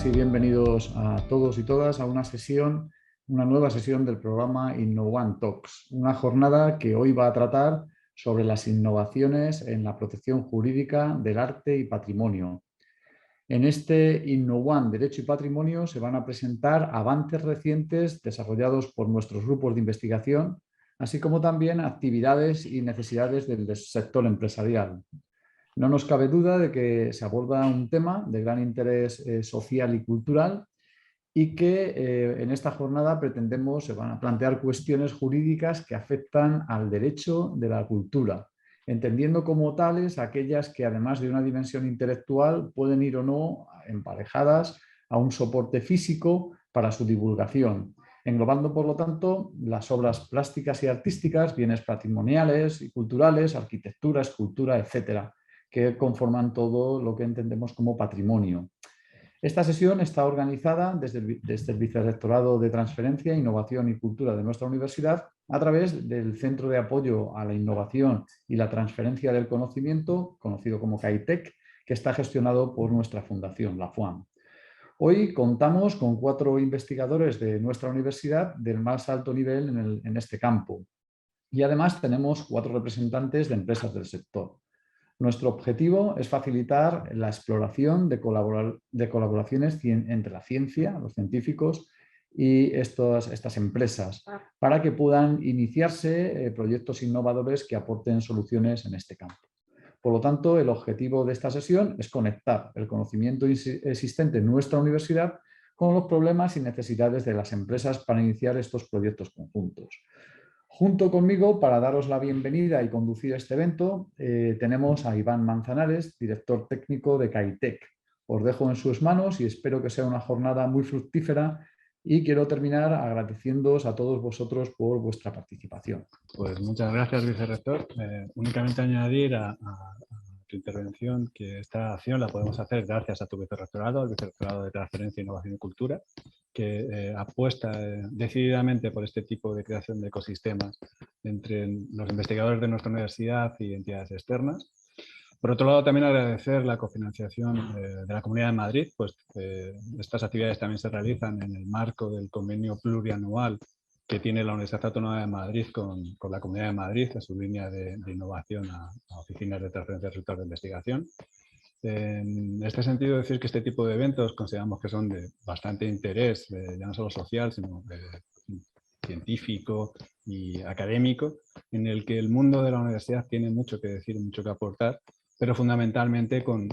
buenas y bienvenidos a todos y todas a una nueva sesión del programa Innovan Talks, una jornada que hoy va a tratar sobre las innovaciones en la protección jurídica del arte y patrimonio. En este Innovan Derecho y Patrimonio se van a presentar avances recientes desarrollados por nuestros grupos de investigación, así como también actividades y necesidades del sector empresarial. No nos cabe duda de que se aborda un tema de gran interés social y cultural y que en esta jornada se van a plantear cuestiones jurídicas que afectan al derecho de la cultura, entendiendo como tales aquellas que además de una dimensión intelectual pueden ir o no emparejadas a un soporte físico para su divulgación, englobando por lo tanto las obras plásticas y artísticas, bienes patrimoniales y culturales, arquitectura, escultura, etcétera, que conforman todo lo que entendemos como patrimonio. Esta sesión está organizada desde el Vicerrectorado de Transferencia, Innovación y Cultura de nuestra universidad a través del Centro de Apoyo a la Innovación y la Transferencia del Conocimiento, conocido como CAITEC, que está gestionado por nuestra fundación, la FUAM. Hoy contamos con 4 investigadores de nuestra universidad del más alto nivel en este campo y además tenemos 4 representantes de empresas del sector. Nuestro objetivo es facilitar la exploración de colaboraciones entre la ciencia, los científicos y estas empresas para que puedan iniciarse proyectos innovadores que aporten soluciones en este campo. Por lo tanto, el objetivo de esta sesión es conectar el conocimiento existente en nuestra universidad con los problemas y necesidades de las empresas para iniciar estos proyectos conjuntos. Junto conmigo, para daros la bienvenida y conducir este evento, tenemos a Iván Manzanares, director técnico de CAITEC. Os dejo en sus manos y espero que sea una jornada muy fructífera y quiero terminar agradeciéndoos a todos vosotros por vuestra participación. Pues muchas gracias, vicerrector. Únicamente añadir a tu intervención que esta acción la podemos hacer gracias a tu vicerrectorado, el Vicerrectorado de Transferencia, Innovación y Cultura, que apuesta decididamente por este tipo de creación de ecosistemas entre los investigadores de nuestra universidad y entidades externas. Por otro lado, también agradecer la cofinanciación de la Comunidad de Madrid, pues estas actividades también se realizan en el marco del convenio plurianual que tiene la Universidad Autónoma de Madrid con la Comunidad de Madrid en su línea de innovación a oficinas de transferencia de resultados de investigación. En este sentido, decir que este tipo de eventos consideramos que son de bastante interés, ya no solo social, sino científico y académico, en el que el mundo de la universidad tiene mucho que decir, mucho que aportar, pero fundamentalmente con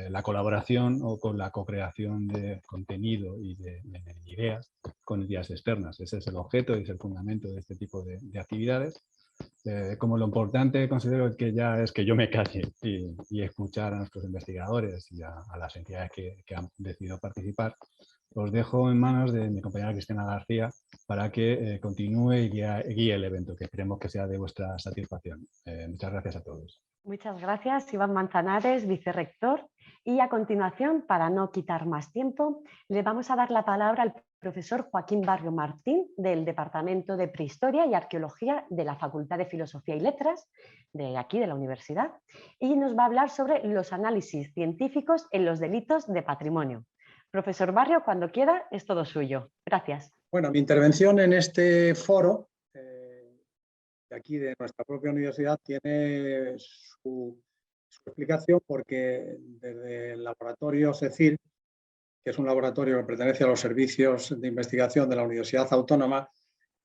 la colaboración o con la co-creación de contenido y de ideas con entidades externas. Ese es el objeto y es el fundamento de este tipo de actividades. Como lo importante considero que ya es que yo me calle y escuchar a nuestros investigadores y a las entidades que han decidido participar. Os dejo en manos de mi compañera Cristina García para que continúe y guíe el evento, que esperemos que sea de vuestra satisfacción. Muchas gracias a todos. Muchas gracias, Iván Manzanares, vicerrector. Y a continuación, para no quitar más tiempo, le vamos a dar la palabra al profesor Joaquín Barrio Martín, del Departamento de Prehistoria y Arqueología de la Facultad de Filosofía y Letras, de aquí, de la universidad, y nos va a hablar sobre los análisis científicos en los delitos de patrimonio. Profesor Barrio, cuando quiera, es todo suyo. Gracias. Bueno, mi intervención en este foro de aquí de nuestra propia universidad tiene su explicación porque desde el laboratorio CECIR, que es un laboratorio que pertenece a los servicios de investigación de la Universidad Autónoma,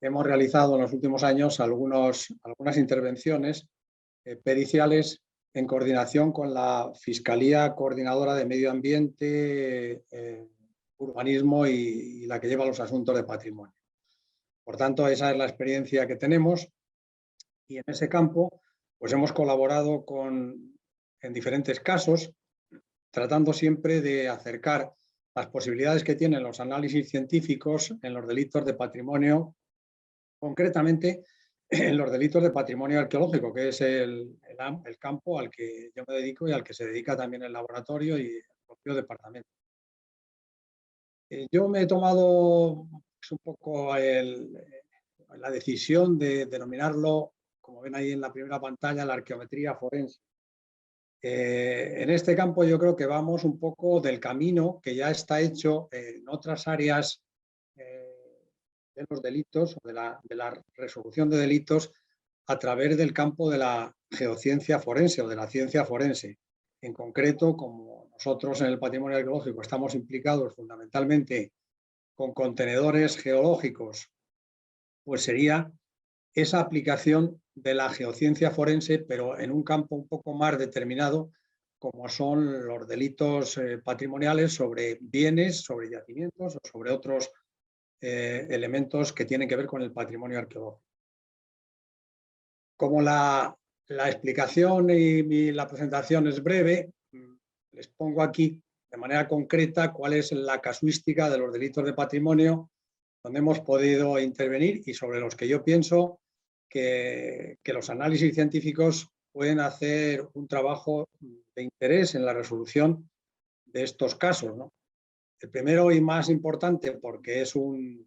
hemos realizado en los últimos años algunas intervenciones periciales en coordinación con la Fiscalía Coordinadora de Medio Ambiente, Urbanismo y la que lleva los asuntos de patrimonio. Por tanto, esa es la experiencia que tenemos y en ese campo pues hemos colaborado en diferentes casos, tratando siempre de acercar las posibilidades que tienen los análisis científicos en los delitos de patrimonio, concretamente en los delitos de patrimonio arqueológico, que es el campo al que yo me dedico y al que se dedica también el laboratorio y el propio departamento. Yo me he tomado pues, un poco la decisión de denominarlo, como ven ahí en la primera pantalla, la arqueometría forense. En este campo yo creo que vamos un poco del camino que ya está hecho en otras áreas de los delitos, o de la resolución de delitos, a través del campo de la geociencia forense o de la ciencia forense. En concreto, como nosotros en el patrimonio arqueológico estamos implicados fundamentalmente con contenedores geológicos, pues sería esa aplicación de la geociencia forense, pero en un campo un poco más determinado, como son los delitos patrimoniales sobre bienes, sobre yacimientos o sobre otros elementos que tienen que ver con el patrimonio arqueológico. Como la explicación y la presentación es breve, les pongo aquí de manera concreta cuál es la casuística de los delitos de patrimonio donde hemos podido intervenir y sobre los que yo pienso que los análisis científicos pueden hacer un trabajo de interés en la resolución de estos casos, ¿no? El primero y más importante, porque es un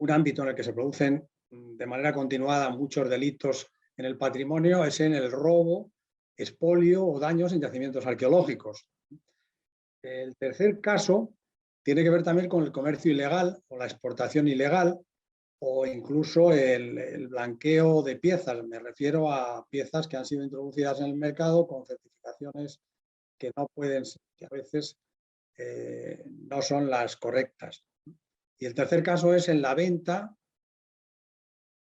ámbito en el que se producen de manera continuada muchos delitos en el patrimonio, es en el robo, expolio o daños en yacimientos arqueológicos. El tercer caso tiene que ver también con el comercio ilegal o la exportación ilegal o incluso el blanqueo de piezas. Me refiero a piezas que han sido introducidas en el mercado con certificaciones que no pueden, que a veces no son las correctas. Y el tercer caso es en la venta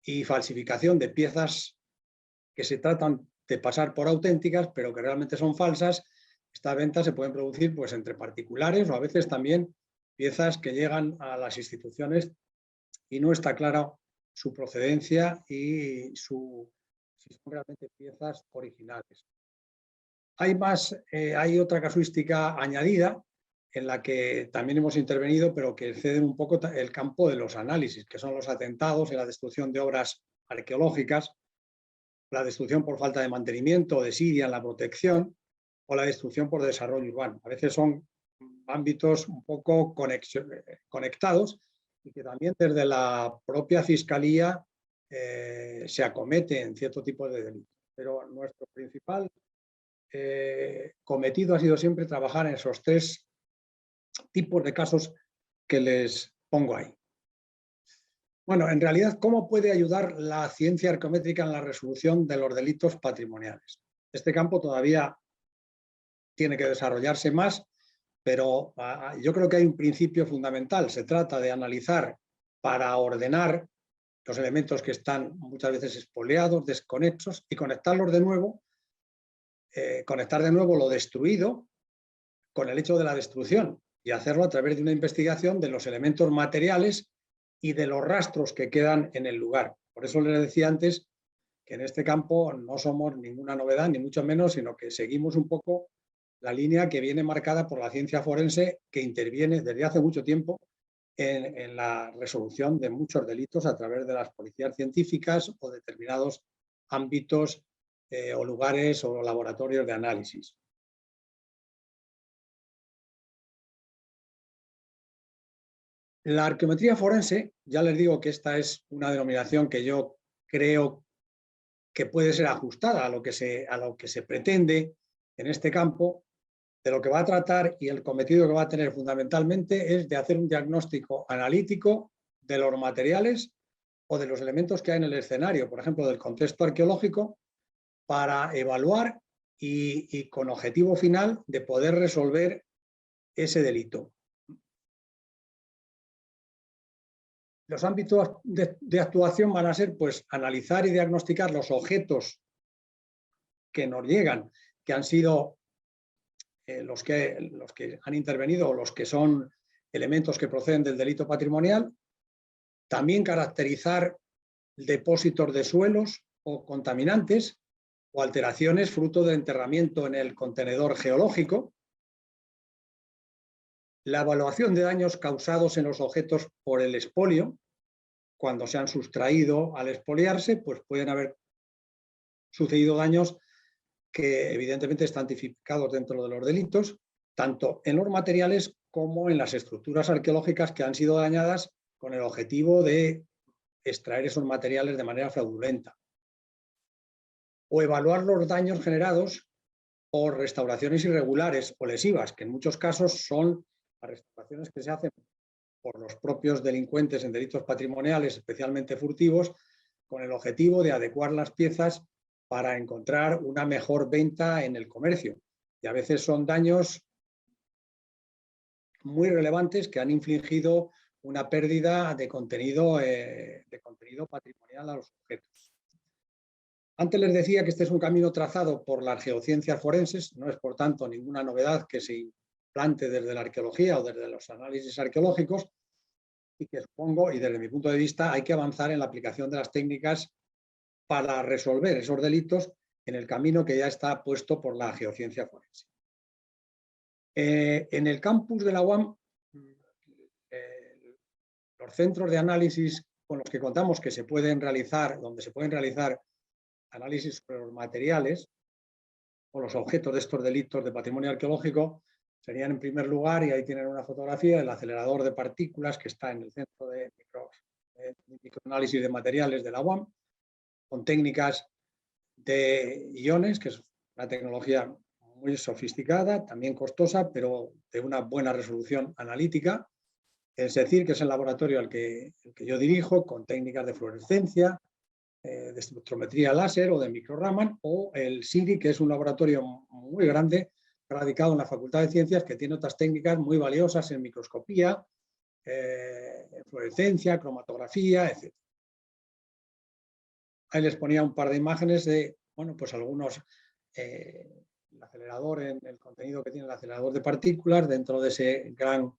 y falsificación de piezas que se tratan de pasar por auténticas, pero que realmente son falsas. Estas ventas se pueden producir pues, entre particulares o a veces también piezas que llegan a las instituciones y no está clara su procedencia y si son realmente piezas originales. Hay otra casuística añadida en la que también hemos intervenido, pero que excede un poco el campo de los análisis, que son los atentados y la destrucción de obras arqueológicas, la destrucción por falta de mantenimiento o desidia en la protección, o la destrucción por desarrollo urbano. A veces son ámbitos un poco conectados y que también desde la propia Fiscalía se acometen cierto tipo de delitos. Pero nuestro principal cometido ha sido siempre trabajar en esos tres tipos de casos que les pongo ahí. Bueno, en realidad, ¿cómo puede ayudar la ciencia arqueométrica en la resolución de los delitos patrimoniales? Este campo todavía tiene que desarrollarse más, pero yo creo que hay un principio fundamental. Se trata de analizar para ordenar los elementos que están muchas veces expoliados, desconexos, y conectarlos de nuevo, conectar de nuevo lo destruido con el hecho de la destrucción y hacerlo a través de una investigación de los elementos materiales y de los rastros que quedan en el lugar. Por eso les decía antes que en este campo no somos ninguna novedad, ni mucho menos, sino que seguimos un poco la línea que viene marcada por la ciencia forense, que interviene desde hace mucho tiempo en la resolución de muchos delitos a través de las policías científicas o determinados ámbitos o lugares o laboratorios de análisis. La arqueometría forense, ya les digo que esta es una denominación que yo creo que puede ser ajustada a lo que se pretende en este campo. De lo que va a tratar y el cometido que va a tener fundamentalmente es de hacer un diagnóstico analítico de los materiales o de los elementos que hay en el escenario, por ejemplo, del contexto arqueológico, para evaluar y con objetivo final de poder resolver ese delito. Los ámbitos de actuación van a ser pues, analizar y diagnosticar los objetos que nos llegan, que han sido los que han intervenido o los que son elementos que proceden del delito patrimonial. También caracterizar depósitos de suelos o contaminantes o alteraciones fruto de enterramiento en el contenedor geológico. La evaluación de daños causados en los objetos por el expolio. Cuando se han sustraído al expoliarse, pues pueden haber sucedido daños que evidentemente están tipificados dentro de los delitos, tanto en los materiales como en las estructuras arqueológicas que han sido dañadas con el objetivo de extraer esos materiales de manera fraudulenta. O evaluar los daños generados por restauraciones irregulares o lesivas, que en muchos casos son las restauraciones que se hacen por los propios delincuentes en delitos patrimoniales, especialmente furtivos, con el objetivo de adecuar las piezas para encontrar una mejor venta en el comercio. Y a veces son daños muy relevantes que han infligido una pérdida de contenido patrimonial a los objetos. Antes les decía que este es un camino trazado por las geociencias forenses, no es por tanto ninguna novedad que se implante desde la arqueología o desde los análisis arqueológicos, y que supongo, y desde mi punto de vista, hay que avanzar en la aplicación de las técnicas para resolver esos delitos en el camino que ya está puesto por la geociencia forense. En el campus de la UAM, los centros de análisis con los que contamos donde se pueden realizar análisis sobre los materiales o los objetos de estos delitos de patrimonio arqueológico serían, en primer lugar, y ahí tienen una fotografía, el acelerador de partículas que está en el centro de microanálisis de materiales de la UAM, con técnicas de iones, que es una tecnología muy sofisticada, también costosa, pero de una buena resolución analítica. Es decir, que es el laboratorio al que yo dirijo, con técnicas de fluorescencia, de espectrometría láser o de microraman, o el SIRI, que es un laboratorio muy grande, radicado en la Facultad de Ciencias, que tiene otras técnicas muy valiosas en microscopía, fluorescencia, cromatografía, etc. Ahí les ponía un par de imágenes de, bueno, pues algunos, el acelerador, el contenido que tiene el acelerador de partículas dentro de ese gran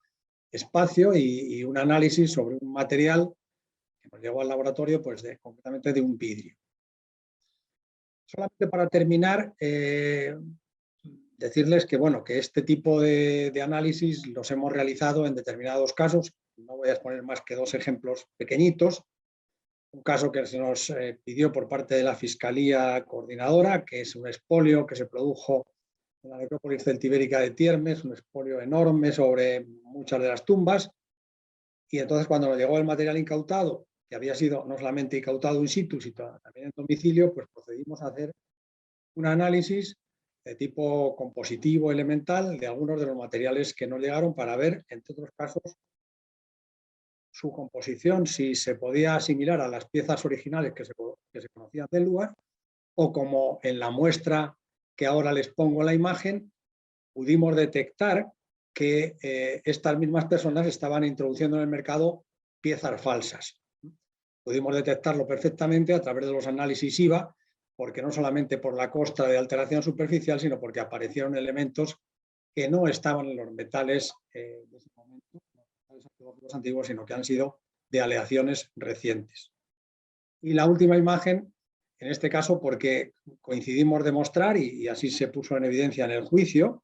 espacio y un análisis sobre un material que nos llegó al laboratorio, pues concretamente de un vidrio. Solamente para terminar, decirles que, bueno, que este tipo de análisis los hemos realizado en determinados casos. No voy a exponer más que dos ejemplos pequeñitos. Un caso que se nos pidió por parte de la Fiscalía Coordinadora, que es un expolio que se produjo en la necrópolis celtibérica de Tiermes, un expolio enorme sobre muchas de las tumbas. Y entonces, cuando nos llegó el material incautado, que había sido no solamente incautado in situ, sino también en domicilio, pues procedimos a hacer un análisis de tipo compositivo elemental de algunos de los materiales que nos llegaron para ver, entre otros casos, su composición, si se podía asimilar a las piezas originales que se conocían del lugar, o como en la muestra que ahora les pongo en la imagen, pudimos detectar que estas mismas personas estaban introduciendo en el mercado piezas falsas. Pudimos detectarlo perfectamente a través de los análisis IVA, porque no solamente por la costra de alteración superficial, sino porque aparecieron elementos que no estaban en los metales de ese momento, los antiguos, sino que han sido de aleaciones recientes. Y la última imagen, en este caso, porque coincidimos demostrar, y así se puso en evidencia en el juicio,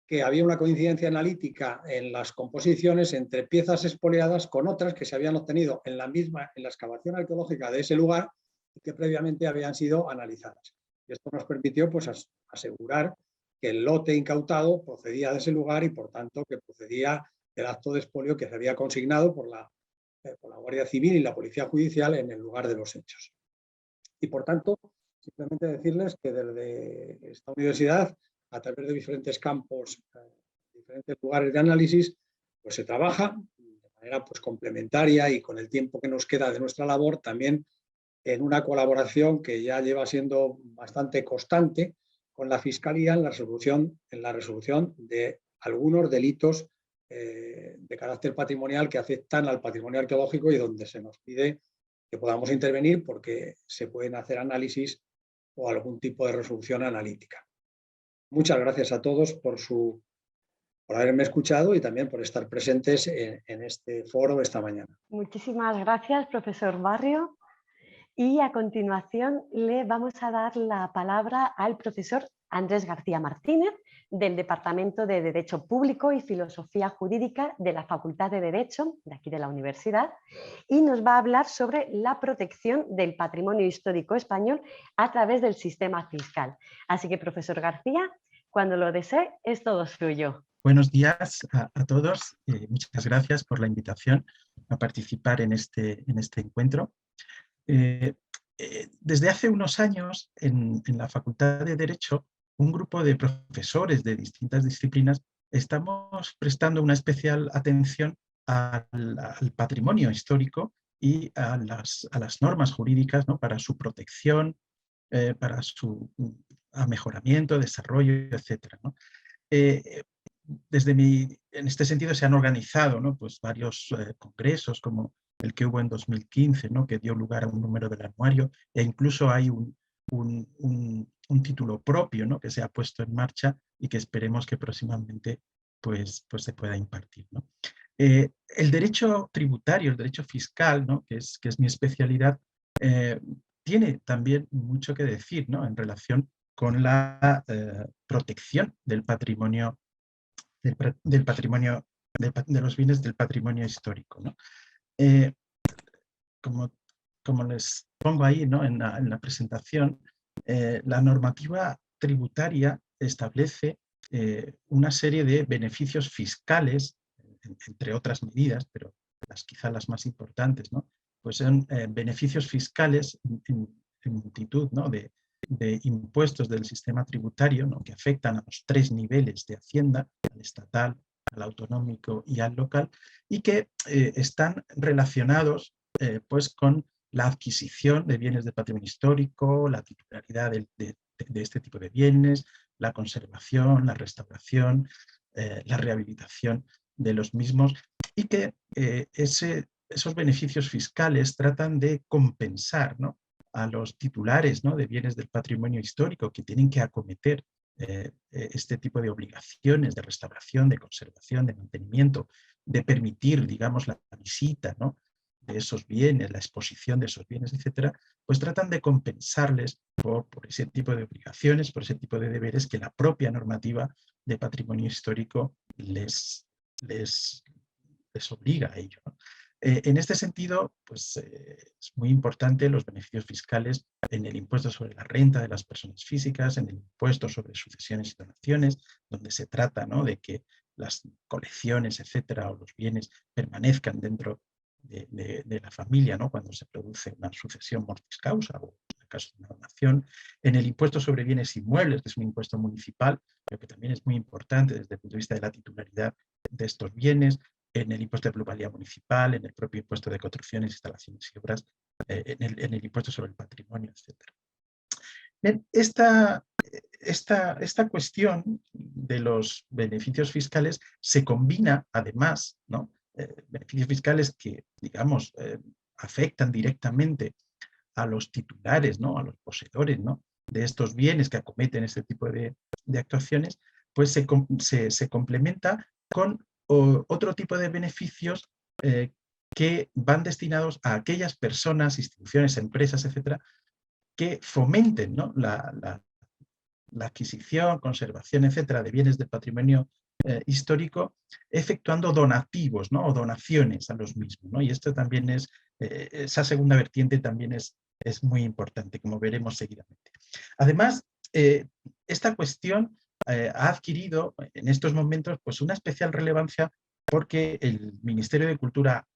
que había una coincidencia analítica en las composiciones entre piezas expoliadas con otras que se habían obtenido en la excavación arqueológica de ese lugar y que previamente habían sido analizadas. Y esto nos permitió, pues, asegurar que el lote incautado procedía de ese lugar y, por tanto, que procedía del acto de expolio que se había consignado por la Guardia Civil y la Policía Judicial en el lugar de los hechos. Y, por tanto, simplemente decirles que desde esta universidad, a través de diferentes campos, diferentes lugares de análisis, pues se trabaja de manera, pues, complementaria y con el tiempo que nos queda de nuestra labor, también en una colaboración que ya lleva siendo bastante constante con la Fiscalía en la resolución de algunos delitos de carácter patrimonial que afectan al patrimonio arqueológico y donde se nos pide que podamos intervenir porque se pueden hacer análisis o algún tipo de resolución analítica. Muchas gracias a todos por haberme escuchado y también por estar presentes en este foro esta mañana. Muchísimas gracias, profesor Barrio. Y a continuación le vamos a dar la palabra al profesor Andrés García Martínez, del Departamento de Derecho Público y Filosofía Jurídica de la Facultad de Derecho, de aquí de la universidad, y nos va a hablar sobre la protección del patrimonio histórico español a través del sistema fiscal. Así que, profesor García, cuando lo desee, es todo suyo. Buenos días a todos. Muchas gracias por la invitación a participar en este encuentro. Desde hace unos años, en la Facultad de Derecho, un grupo de profesores de distintas disciplinas estamos prestando una especial atención al patrimonio histórico y a las normas jurídicas, ¿no?, para su protección, para su mejoramiento, desarrollo, etc., ¿no? En este sentido se han organizado, ¿no?, pues varios congresos, como el que hubo en 2015, ¿no?, que dio lugar a un número del anuario, e incluso hay un título propio, ¿no?, que se ha puesto en marcha y que esperemos que próximamente pues se pueda impartir, ¿no? El derecho tributario, el derecho fiscal, ¿no?, que es mi especialidad, tiene también mucho que decir, ¿no?, en relación con la protección del patrimonio, de los bienes del patrimonio histórico, ¿no? Como les pongo ahí, ¿no?, en la presentación, la normativa tributaria establece una serie de beneficios fiscales, entre otras medidas, pero quizá las más importantes, ¿no?, pues son beneficios fiscales en multitud, ¿no?, de impuestos del sistema tributario, ¿no?, que afectan a los 3 niveles de Hacienda, al estatal, al autonómico y al local, y que están relacionados pues con la adquisición de bienes de patrimonio histórico, la titularidad de este tipo de bienes, la conservación, la restauración, la rehabilitación de los mismos, y que esos beneficios fiscales tratan de compensar, ¿no?, a los titulares, ¿no?, de bienes del patrimonio histórico que tienen que acometer este tipo de obligaciones de restauración, de conservación, de mantenimiento, de permitir, digamos, la visita, ¿no?, de esos bienes, la exposición de esos bienes, etcétera, pues tratan de compensarles por ese tipo de obligaciones, por ese tipo de deberes que la propia normativa de patrimonio histórico les obliga a ello, ¿no? En este sentido, pues es muy importante los beneficios fiscales en el impuesto sobre la renta de las personas físicas, en el impuesto sobre sucesiones y donaciones, donde se trata, ¿no?, de que las colecciones, etcétera, o los bienes permanezcan dentro de la familia, ¿no?, cuando se produce una sucesión mortis causa o en el caso de una donación. En el impuesto sobre bienes inmuebles, que es un impuesto municipal, pero que también es muy importante desde el punto de vista de la titularidad de estos bienes, en el impuesto de plusvalía municipal, en el propio impuesto de construcciones, instalaciones y obras, en el impuesto sobre el patrimonio, etc. Bien, esta cuestión de los beneficios fiscales se combina además, ¿no?, beneficios fiscales que, digamos, afectan directamente a los titulares, ¿no?, a los poseedores, ¿no?, de estos bienes que acometen este tipo de actuaciones, pues se complementa con otro tipo de beneficios que van destinados a aquellas personas, instituciones, empresas, etcétera, que fomenten, ¿no?, la adquisición, conservación, etcétera, de bienes del patrimonio histórico, efectuando donativos, ¿no?, o donaciones a los mismos, ¿no? Y esto también esa segunda vertiente también es muy importante, como veremos seguidamente. Además, esta cuestión ha adquirido en estos momentos pues una especial relevancia porque el Ministerio de Cultura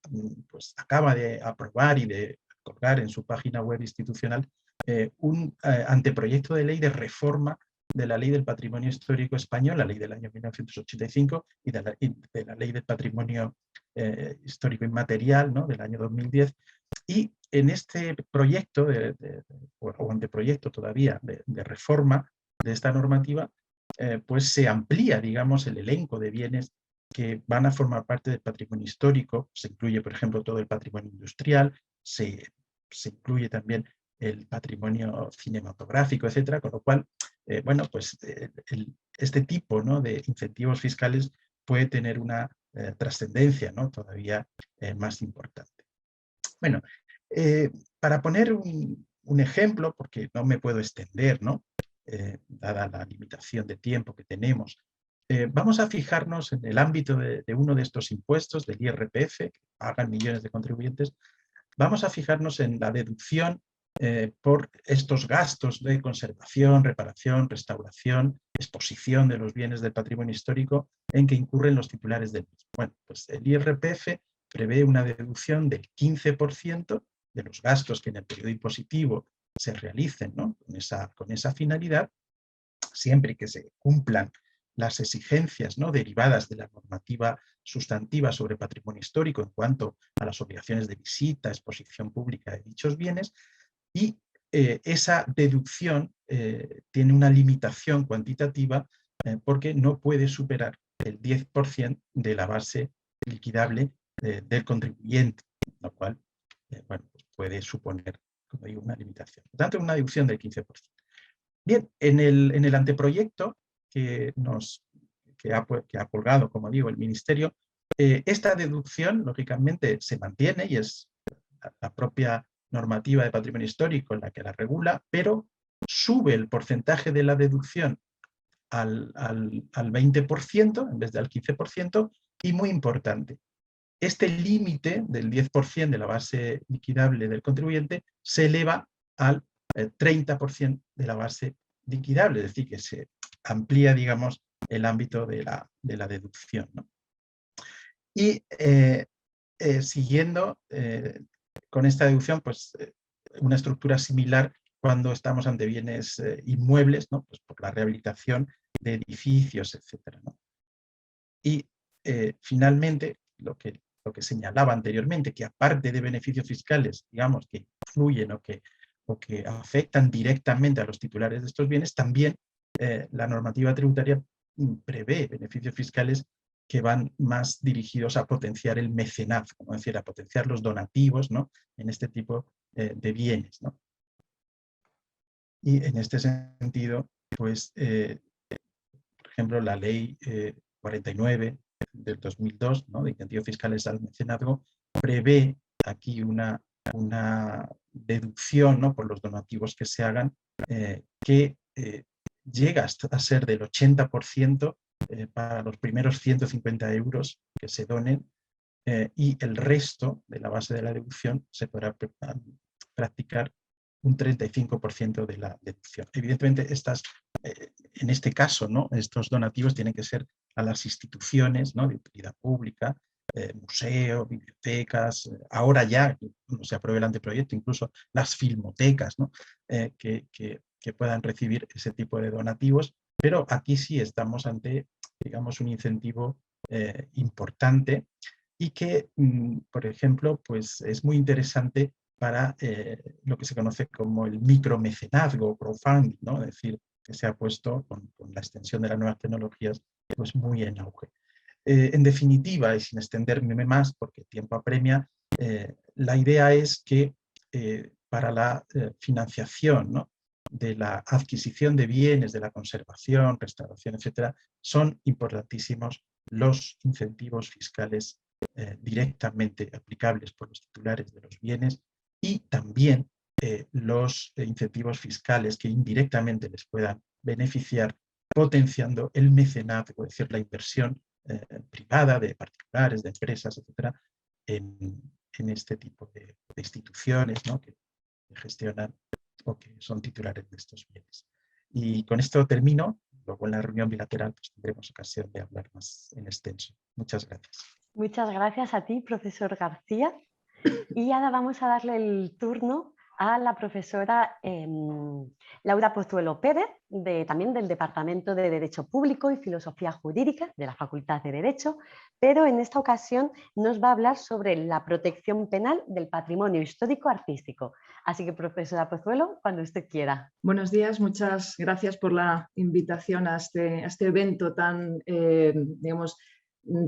pues acaba de aprobar y de colgar en su página web institucional un anteproyecto de ley de reforma de la Ley del Patrimonio Histórico Español, la ley del año 1985, y de la Ley del Patrimonio Histórico Inmaterial, ¿no?, del año 2010. Y en este proyecto, o anteproyecto todavía, de reforma de esta normativa, pues se amplía, digamos, el elenco de bienes que van a formar parte del patrimonio histórico. Se incluye, por ejemplo, todo el patrimonio industrial, se incluye también el patrimonio cinematográfico, etcétera, con lo cual, bueno, pues este tipo, ¿no?, de incentivos fiscales puede tener una trascendencia, ¿no?, todavía más importante. Bueno, para poner un ejemplo, porque no me puedo extender, ¿no?, dada la limitación de tiempo que tenemos, vamos a fijarnos en el ámbito de uno de estos impuestos, del IRPF, que pagan millones de contribuyentes. Vamos a fijarnos en la deducción por estos gastos de conservación, reparación, restauración, exposición de los bienes del patrimonio histórico en que incurren los titulares del mismo. Bueno, pues el IRPF prevé una deducción del 15% de los gastos que en el periodo impositivo se realicen, ¿no?, con esa finalidad, siempre que se cumplan las exigencias, ¿no?, derivadas de la normativa sustantiva sobre patrimonio histórico en cuanto a las obligaciones de visita, exposición pública de dichos bienes, y esa deducción tiene una limitación cuantitativa porque no puede superar el 10% de la base liquidable del contribuyente, lo cual bueno, pues puede suponer, como digo, una limitación. Por tanto, una deducción del 15%. Bien, en el anteproyecto que ha colgado, como digo, el Ministerio, esta deducción, lógicamente, se mantiene y es la propia normativa de patrimonio histórico la que la regula, pero sube el porcentaje de la deducción al 20% en vez del 15%, y muy importante, este límite del 10% de la base liquidable del contribuyente se eleva al 30% de la base liquidable, es decir, que se amplía, digamos, el ámbito de la deducción, ¿no? Y siguiendo con esta deducción, pues una estructura similar cuando estamos ante bienes inmuebles, ¿no?, pues por la rehabilitación de edificios, etc., ¿no? Y finalmente, lo que señalaba anteriormente, que aparte de beneficios fiscales, digamos, que influyen o que afectan directamente a los titulares de estos bienes, también la normativa tributaria prevé beneficios fiscales que van más dirigidos a potenciar el mecenazgo, es decir, a potenciar los donativos, ¿no?, en este tipo de bienes, ¿no? Y en este sentido, pues, por ejemplo, la ley 49 del 2002, ¿no?, de incentivos fiscales al mecenazgo, prevé aquí una deducción, ¿no?, por los donativos que se hagan, que llega a ser del 80% para los primeros 150 euros que se donen, y el resto de la base de la deducción se podrá practicar un 35% de la deducción. Evidentemente, en este caso, ¿no?, estos donativos tienen que ser a las instituciones, ¿no?, de utilidad pública, museos, bibliotecas, ahora ya, cuando se apruebe el anteproyecto, incluso las filmotecas, ¿no?, que puedan recibir ese tipo de donativos, pero aquí sí estamos ante, digamos, un incentivo importante y que, por ejemplo, pues es muy interesante para lo que se conoce como el micromecenazgo, crowdfunding, ¿no?, es decir, que se ha puesto con la extensión de las nuevas tecnologías pues muy en auge. En definitiva, y sin extenderme más porque el tiempo apremia, la idea es que para la financiación, ¿no?, de la adquisición de bienes, de la conservación, restauración, etcétera, son importantísimos los incentivos fiscales directamente aplicables por los titulares de los bienes, y también los incentivos fiscales que indirectamente les puedan beneficiar, potenciando el mecenazgo, es decir, la inversión privada de particulares, de empresas, etcétera, en este tipo de instituciones, ¿no?, que gestionan o que son titulares de estos bienes. Y con esto termino. Luego en la reunión bilateral pues tendremos ocasión de hablar más en extenso. Muchas gracias. Muchas gracias a ti, profesor García. Y ahora vamos a darle el turno a la profesora Laura Pozuelo Pérez, también del Departamento de Derecho Público y Filosofía Jurídica de la Facultad de Derecho, pero en esta ocasión nos va a hablar sobre la protección penal del patrimonio histórico artístico. Así que, profesora Pozuelo, cuando usted quiera. Buenos días, muchas gracias por la invitación a este evento tan, digamos,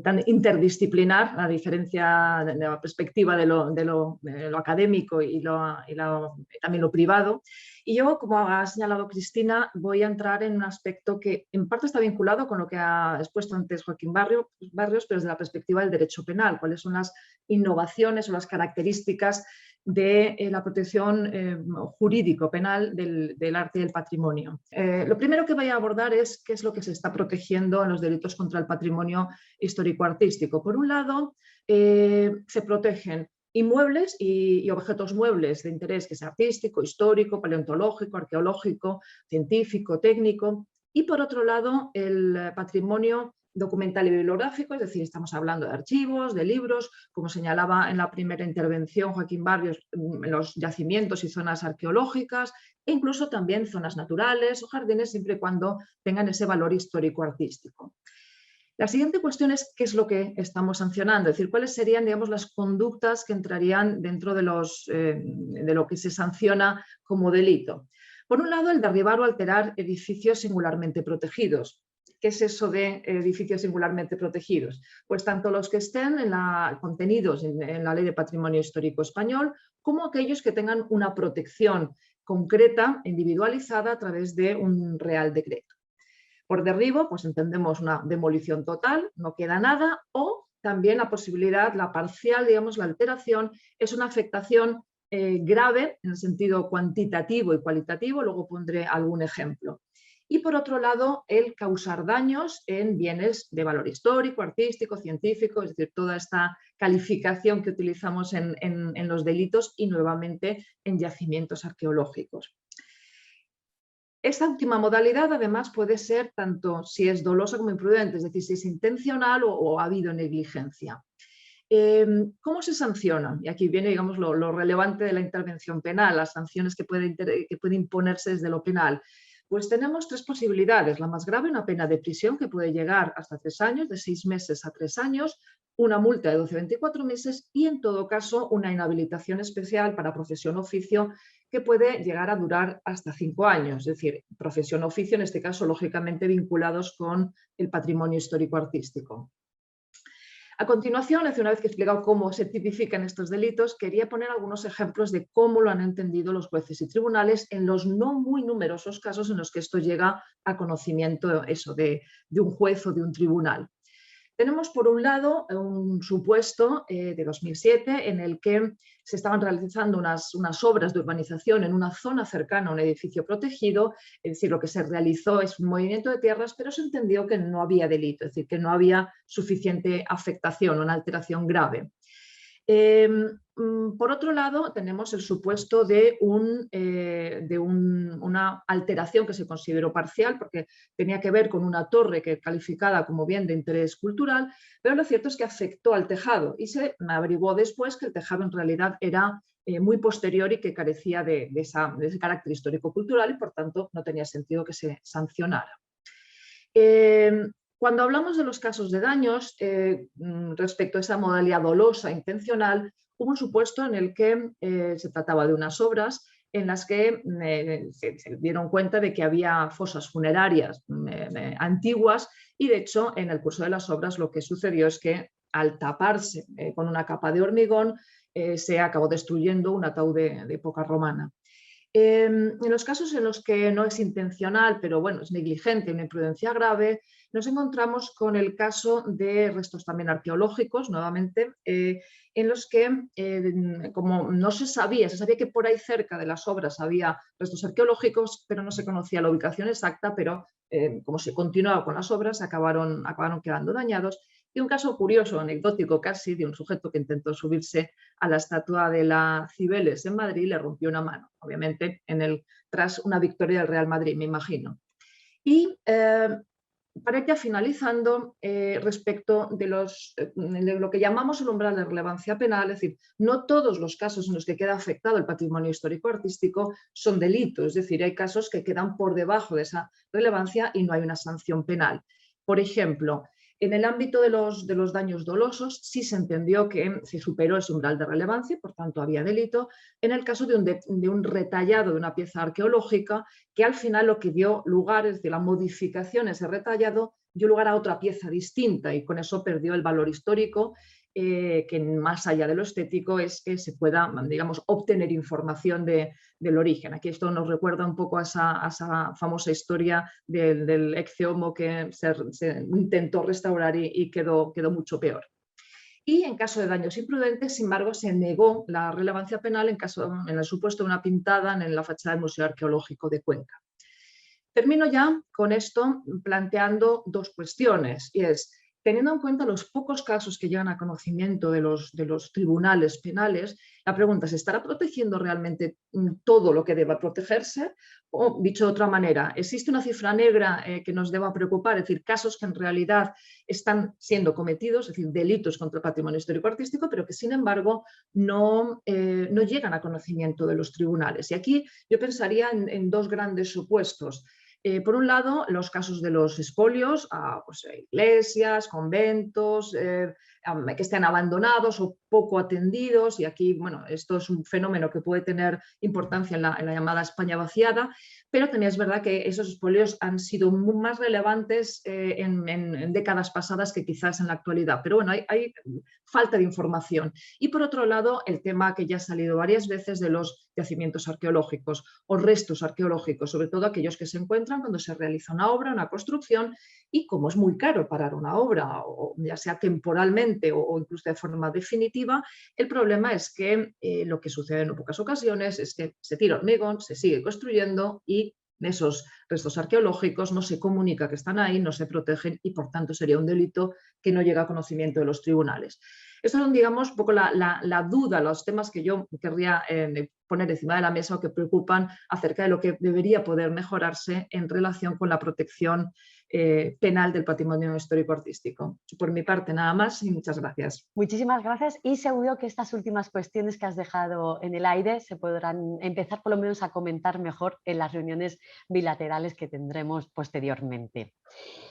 tan interdisciplinar, a diferencia de la perspectiva de lo académico y también lo privado. Y yo, como ha señalado Cristina, voy a entrar en un aspecto que en parte está vinculado con lo que ha expuesto antes Joaquín Barrios, pero desde la perspectiva del derecho penal, cuáles son las innovaciones o las características de la protección jurídico-penal del arte y del patrimonio. Lo primero que voy a abordar es qué es lo que se está protegiendo en los delitos contra el patrimonio histórico-artístico. Por un lado, se protegen inmuebles y objetos muebles de interés que sea artístico, histórico, paleontológico, arqueológico, científico, técnico. Y por otro lado, el patrimonio documental y bibliográfico, es decir, estamos hablando de archivos, de libros, como señalaba en la primera intervención Joaquín Barrios, los yacimientos y zonas arqueológicas, e incluso también zonas naturales o jardines, siempre y cuando tengan ese valor histórico-artístico. La siguiente cuestión es qué es lo que estamos sancionando, es decir, cuáles serían, digamos, las conductas que entrarían dentro de lo que se sanciona como delito. Por un lado, el derribar o alterar edificios singularmente protegidos. ¿Qué es eso de edificios singularmente protegidos? Pues tanto los que estén contenidos en la Ley de Patrimonio Histórico Español, como aquellos que tengan una protección concreta, individualizada a través de un Real Decreto. Por derribo, pues entendemos una demolición total, no queda nada, o también la posibilidad, la parcial, digamos, la alteración, es una afectación grave en el sentido cuantitativo y cualitativo, luego pondré algún ejemplo. Y por otro lado, el causar daños en bienes de valor histórico, artístico, científico, es decir, toda esta calificación que utilizamos en los delitos y nuevamente en yacimientos arqueológicos. Esta última modalidad además puede ser tanto si es dolosa como imprudente, es decir, si es intencional o ha habido negligencia. ¿Cómo se sancionan? Y aquí viene, digamos, lo relevante de la intervención penal, las sanciones que puede imponerse desde lo penal. Pues tenemos tres posibilidades. La más grave, una pena de prisión que puede llegar hasta 3 años, de 6 meses a 3 años, una multa de 12 a 24 meses y, en todo caso, una inhabilitación especial para profesión o oficio que puede llegar a durar hasta 5 años. Es decir, profesión o oficio, en este caso, lógicamente vinculados con el patrimonio histórico-artístico. A continuación, una vez que he explicado cómo se tipifican estos delitos, quería poner algunos ejemplos de cómo lo han entendido los jueces y tribunales en los no muy numerosos casos en los que esto llega a conocimiento de un juez o de un tribunal. Tenemos, por un lado, un supuesto de 2007 en el que se estaban realizando unas obras de urbanización en una zona cercana a un edificio protegido, es decir, lo que se realizó es un movimiento de tierras, pero se entendió que no había delito, es decir, que no había suficiente afectación o una alteración grave. Por otro lado, tenemos el supuesto de una alteración que se consideró parcial porque tenía que ver con una torre que calificada como bien de interés cultural, pero lo cierto es que afectó al tejado y se averiguó después que el tejado en realidad era muy posterior y que carecía de ese carácter histórico-cultural y por tanto no tenía sentido que se sancionara. Cuando hablamos de los casos de daños, respecto a esa modalidad dolosa intencional, hubo un supuesto en el que se trataba de unas obras en las que se dieron cuenta de que había fosas funerarias antiguas y, de hecho, en el curso de las obras lo que sucedió es que al taparse con una capa de hormigón se acabó destruyendo un ataúd de época romana. En los casos en los que no es intencional, pero bueno, es negligente, una imprudencia grave, nos encontramos con el caso de restos también arqueológicos, nuevamente, en los que, como no se sabía que por ahí cerca de las obras había restos arqueológicos, pero no se conocía la ubicación exacta, pero como se continuaba con las obras, acabaron quedando dañados. Y un caso curioso, anecdótico casi, de un sujeto que intentó subirse a la estatua de la Cibeles en Madrid y le rompió una mano, obviamente tras una victoria del Real Madrid, me imagino. Y para ir ya finalizando, respecto de lo que llamamos el umbral de relevancia penal, es decir, no todos los casos en los que queda afectado el patrimonio histórico-artístico son delitos, es decir, hay casos que quedan por debajo de esa relevancia y no hay una sanción penal. Por ejemplo, en el ámbito de los daños dolosos sí se entendió que se superó ese umbral de relevancia, por tanto había delito, en el caso de un retallado de una pieza arqueológica que al final lo que dio lugar, es decir, la modificación, ese retallado, dio lugar a otra pieza distinta y con eso perdió el valor histórico, que más allá de lo estético es que se pueda, digamos, obtener información del origen. Aquí esto nos recuerda un poco a esa famosa historia del Ecce Homo que se intentó restaurar y quedó mucho peor. Y en caso de daños imprudentes, sin embargo, se negó la relevancia penal en el supuesto de una pintada en la fachada del Museo Arqueológico de Cuenca. Termino ya con esto planteando dos cuestiones, y es teniendo en cuenta los pocos casos que llegan a conocimiento de los tribunales penales, la pregunta es, ¿estará protegiendo realmente todo lo que deba protegerse? O, dicho de otra manera, ¿existe una cifra negra que nos deba preocupar? Es decir, casos que en realidad están siendo cometidos, es decir, delitos contra el patrimonio histórico-artístico, pero que sin embargo no llegan a conocimiento de los tribunales. Y aquí yo pensaría en dos grandes supuestos. Por un lado, los casos de los expolios a iglesias, conventos, que estén abandonados o poco atendidos, y aquí, bueno, esto es un fenómeno que puede tener importancia en la llamada España vaciada, pero también es verdad que esos expolios han sido más relevantes en décadas pasadas que quizás en la actualidad, pero bueno, hay falta de información. Y por otro lado, el tema que ya ha salido varias veces de los yacimientos arqueológicos o restos arqueológicos, sobre todo aquellos que se encuentran cuando se realiza una obra, una construcción, y como es muy caro parar una obra, o ya sea temporalmente o incluso de forma definitiva, el problema es que lo que sucede en pocas ocasiones es que se tira hormigón, se sigue construyendo y esos restos arqueológicos no se comunica que están ahí, no se protegen y por tanto sería un delito que no llega a conocimiento de los tribunales. Estos son, digamos, un poco la duda, los temas que yo querría poner encima de la mesa o que preocupan acerca de lo que debería poder mejorarse en relación con la protección penal del patrimonio histórico-artístico. Por mi parte, nada más y muchas gracias. Muchísimas gracias, y seguro que estas últimas cuestiones que has dejado en el aire se podrán empezar por lo menos a comentar mejor en las reuniones bilaterales que tendremos posteriormente.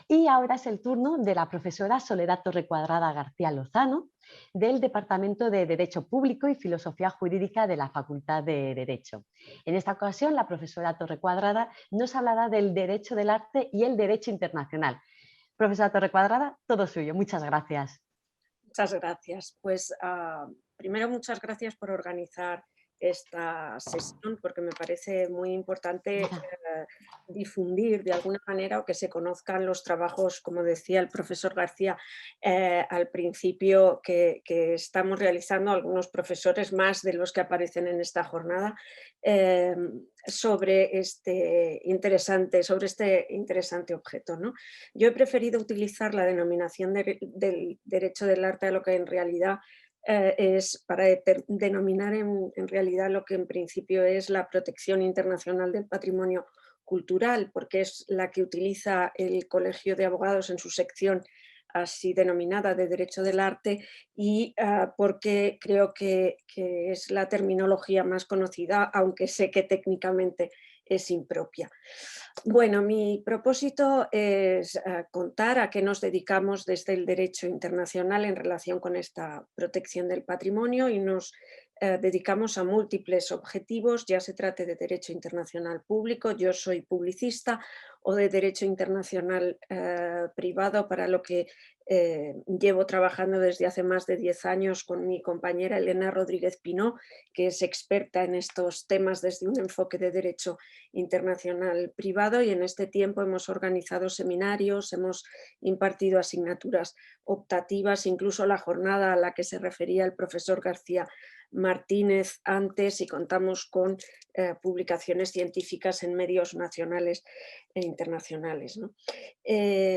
Y ahora es el turno de la profesora Soledad Torrecuadrada García Lozano, del Departamento de Derecho Público y Filosofía Jurídica de la Facultad de Derecho. En esta ocasión, la profesora Torrecuadrada nos hablará del derecho del arte y el derecho internacional. Profesora Torrecuadrada, todo suyo. Muchas gracias. Muchas gracias. Pues primero, muchas gracias por organizar esta sesión, porque me parece muy importante difundir de alguna manera o que se conozcan los trabajos, como decía el profesor García al principio, que estamos realizando algunos profesores más de los que aparecen en esta jornada sobre este interesante objeto, ¿no? Yo he preferido utilizar la denominación del derecho del arte a lo que en realidad es para denominar en realidad lo que en principio es la protección internacional del patrimonio cultural, porque es la que utiliza el Colegio de Abogados en su sección así denominada de Derecho del Arte, y porque creo que es la terminología más conocida, aunque sé que técnicamente es impropia. Bueno, mi propósito es contar a qué nos dedicamos desde el derecho internacional en relación con esta protección del patrimonio, y nos dedicamos a múltiples objetivos, ya se trate de derecho internacional público, yo soy publicista, o de derecho internacional privado, para lo que llevo trabajando desde hace más de 10 años con mi compañera Elena Rodríguez Pinó, que es experta en estos temas desde un enfoque de derecho internacional privado, y en este tiempo hemos organizado seminarios, hemos impartido asignaturas optativas, incluso la jornada a la que se refería el profesor García Martínez antes, y contamos con publicaciones científicas en medios nacionales e internacionales, ¿no?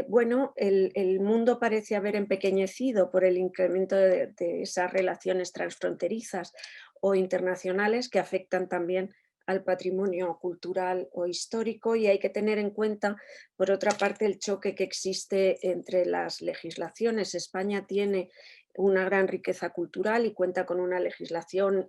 Bueno, el mundo parece haber empequeñecido por el incremento de esas relaciones transfronterizas o internacionales que afectan también al patrimonio cultural o histórico, y hay que tener en cuenta, por otra parte, el choque que existe entre las legislaciones. España tiene una gran riqueza cultural y cuenta con una legislación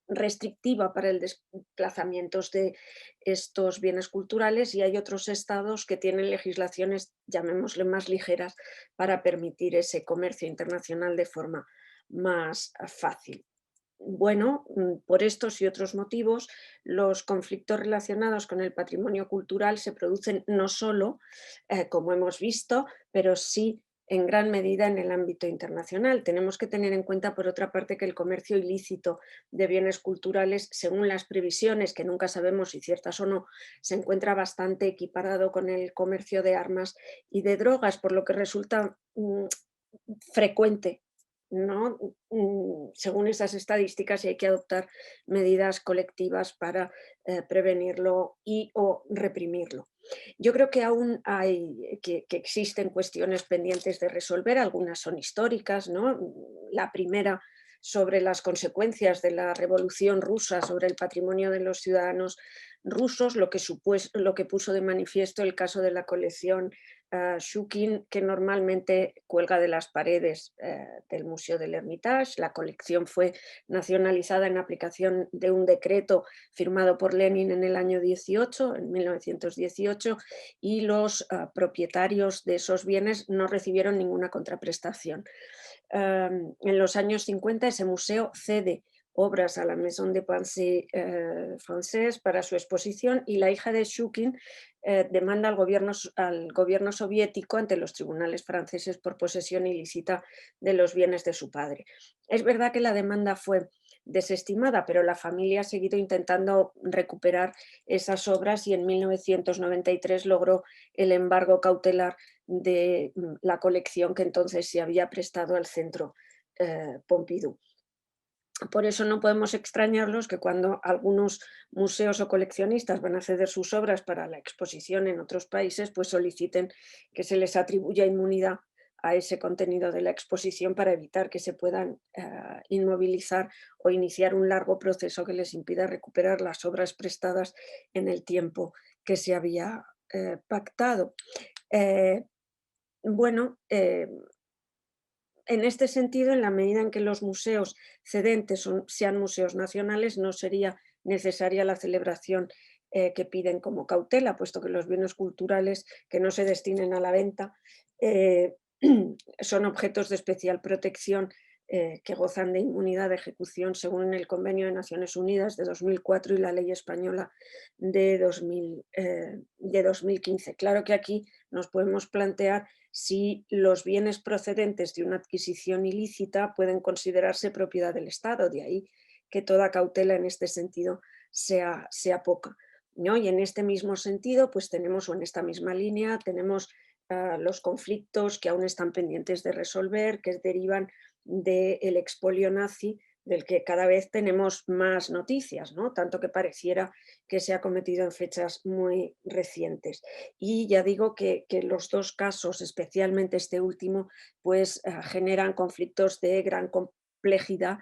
restrictiva para el desplazamiento de estos bienes culturales, y hay otros estados que tienen legislaciones, llamémosle, más ligeras para permitir ese comercio internacional de forma más fácil. Bueno, por estos y otros motivos, los conflictos relacionados con el patrimonio cultural se producen no solo, como hemos visto, pero sí en gran medida en el ámbito internacional. Tenemos que tener en cuenta, por otra parte, que el comercio ilícito de bienes culturales, según las previsiones, que nunca sabemos si ciertas o no, se encuentra bastante equiparado con el comercio de armas y de drogas, por lo que resulta frecuente ¿no? Según esas estadísticas, hay que adoptar medidas colectivas para prevenirlo y o reprimirlo. Yo creo que aún que existen cuestiones pendientes de resolver, algunas son históricas, ¿no? La primera sobre las consecuencias de la Revolución Rusa sobre el patrimonio de los ciudadanos rusos, lo que puso de manifiesto el caso de la colección Shukin, que normalmente cuelga de las paredes del Museo del Hermitage. La colección fue nacionalizada en aplicación de un decreto firmado por Lenin en el año 1918, y los propietarios de esos bienes no recibieron ninguna contraprestación. En los años 50 ese museo cede obras a la Maison de Pensée Française para su exposición, y la hija de Shukin demanda al gobierno soviético ante los tribunales franceses por posesión ilícita de los bienes de su padre. Es verdad que la demanda fue desestimada, pero la familia ha seguido intentando recuperar esas obras y en 1993 logró el embargo cautelar de la colección que entonces se había prestado al Centro Pompidou. Por eso no podemos extrañarlos que cuando algunos museos o coleccionistas van a ceder sus obras para la exposición en otros países, pues soliciten que se les atribuya inmunidad a ese contenido de la exposición para evitar que se puedan inmovilizar o iniciar un largo proceso que les impida recuperar las obras prestadas en el tiempo que se había pactado. En este sentido, en la medida en que los museos cedentes sean museos nacionales, no sería necesaria la celebración que piden como cautela, puesto que los bienes culturales que no se destinen a la venta son objetos de especial protección que gozan de inmunidad de ejecución según el Convenio de Naciones Unidas de 2004 y la Ley Española de 2015. Claro que aquí nos podemos plantear si los bienes procedentes de una adquisición ilícita pueden considerarse propiedad del Estado, de ahí que toda cautela en este sentido sea poca, ¿no? Y en este mismo sentido, pues tenemos, o en esta misma línea, tenemos los conflictos que aún están pendientes de resolver, que derivan del expolio nazi, del que cada vez tenemos más noticias, ¿no? Tanto que pareciera que se ha cometido en fechas muy recientes. Y ya digo que los dos casos, especialmente este último, pues generan conflictos de gran complejidad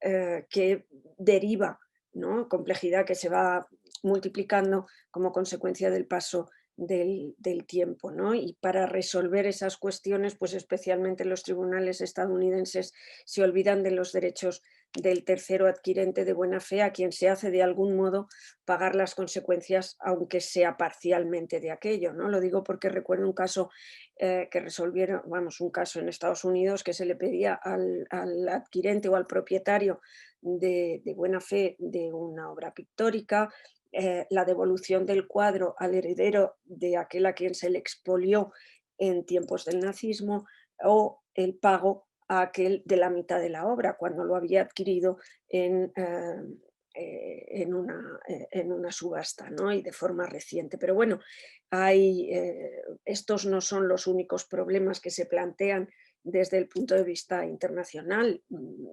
que deriva, ¿no? Complejidad que se va multiplicando como consecuencia del paso del tiempo, ¿no? Y para resolver esas cuestiones, pues especialmente los tribunales estadounidenses se olvidan de los derechos del tercero adquirente de buena fe, a quien se hace de algún modo pagar las consecuencias, aunque sea parcialmente de aquello, ¿no? Lo digo porque recuerdo un caso que resolvieron, un caso en Estados Unidos que se le pedía al adquirente o al propietario de buena fe de una obra pictórica la devolución del cuadro al heredero de aquel a quien se le expolió en tiempos del nazismo, o el pago a aquel de la mitad de la obra cuando lo había adquirido en una subasta, ¿no? Y de forma reciente. Pero bueno, estos no son los únicos problemas que se plantean desde el punto de vista internacional,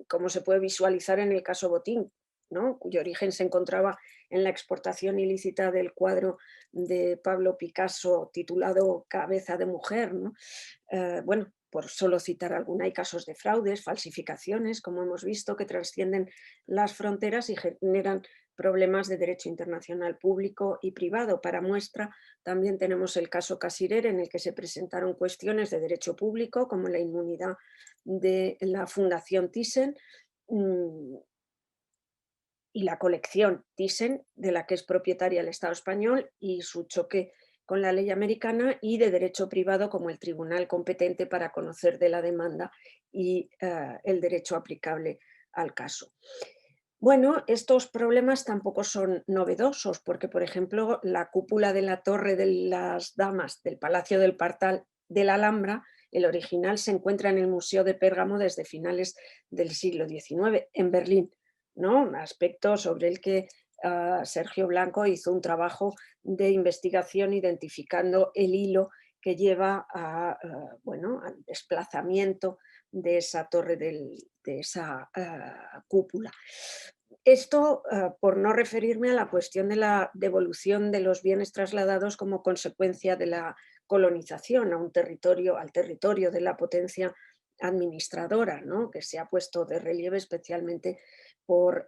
como se puede visualizar en el caso Botín, ¿no? Cuyo origen se encontraba en la exportación ilícita del cuadro de Pablo Picasso titulado Cabeza de mujer, ¿no? Por solo citar alguna, hay casos de fraudes, falsificaciones, como hemos visto, que trascienden las fronteras y generan problemas de derecho internacional público y privado. Para muestra, también tenemos el caso Casirer, en el que se presentaron cuestiones de derecho público, como la inmunidad de la Fundación Thyssen y la colección Thyssen, de la que es propietaria el Estado español, y su choque con la ley americana, y de derecho privado como el tribunal competente para conocer de la demanda y el derecho aplicable al caso. Bueno, estos problemas tampoco son novedosos porque, por ejemplo, la cúpula de la Torre de las Damas del Palacio del Partal de la Alhambra, el original, se encuentra en el Museo de Pérgamo desde finales del siglo XIX en Berlín, ¿no? Un aspecto sobre el que Sergio Blanco hizo un trabajo de investigación identificando el hilo que lleva a, bueno, al desplazamiento de esa torre, de esa cúpula. Esto por no referirme a la cuestión de la devolución de los bienes trasladados como consecuencia de la colonización a un territorio, al territorio de la potencia administradora, ¿no? Que se ha puesto de relieve especialmente por,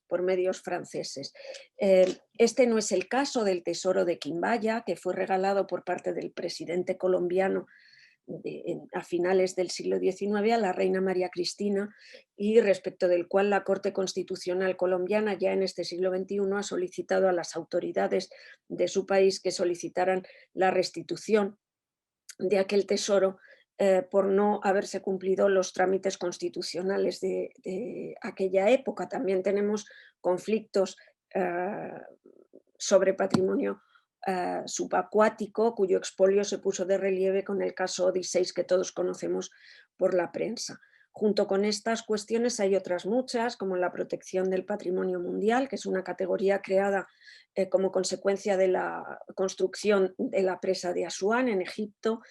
por medios franceses. Este no es el caso del tesoro de Quimbaya, que fue regalado por parte del presidente colombiano a finales del siglo XIX a la reina María Cristina, y respecto del cual la Corte Constitucional colombiana ya en este siglo XXI ha solicitado a las autoridades de su país que solicitaran la restitución de aquel tesoro por no haberse cumplido los trámites constitucionales de aquella época. También tenemos conflictos sobre patrimonio subacuático, cuyo expolio se puso de relieve con el caso Odiseis, que todos conocemos por la prensa. Junto con estas cuestiones hay otras muchas, como la protección del patrimonio mundial, que es una categoría creada como consecuencia de la construcción de la presa de Asuán en Egipto.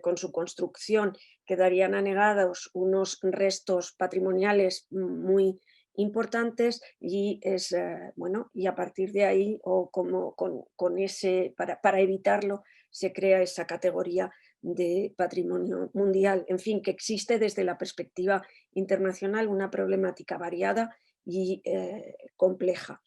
Con su construcción quedarían anegados unos restos patrimoniales muy importantes, y es bueno, y a partir de ahí, o como con ese, para evitarlo, se crea esa categoría de patrimonio mundial. En fin, que existe desde la perspectiva internacional una problemática variada y compleja.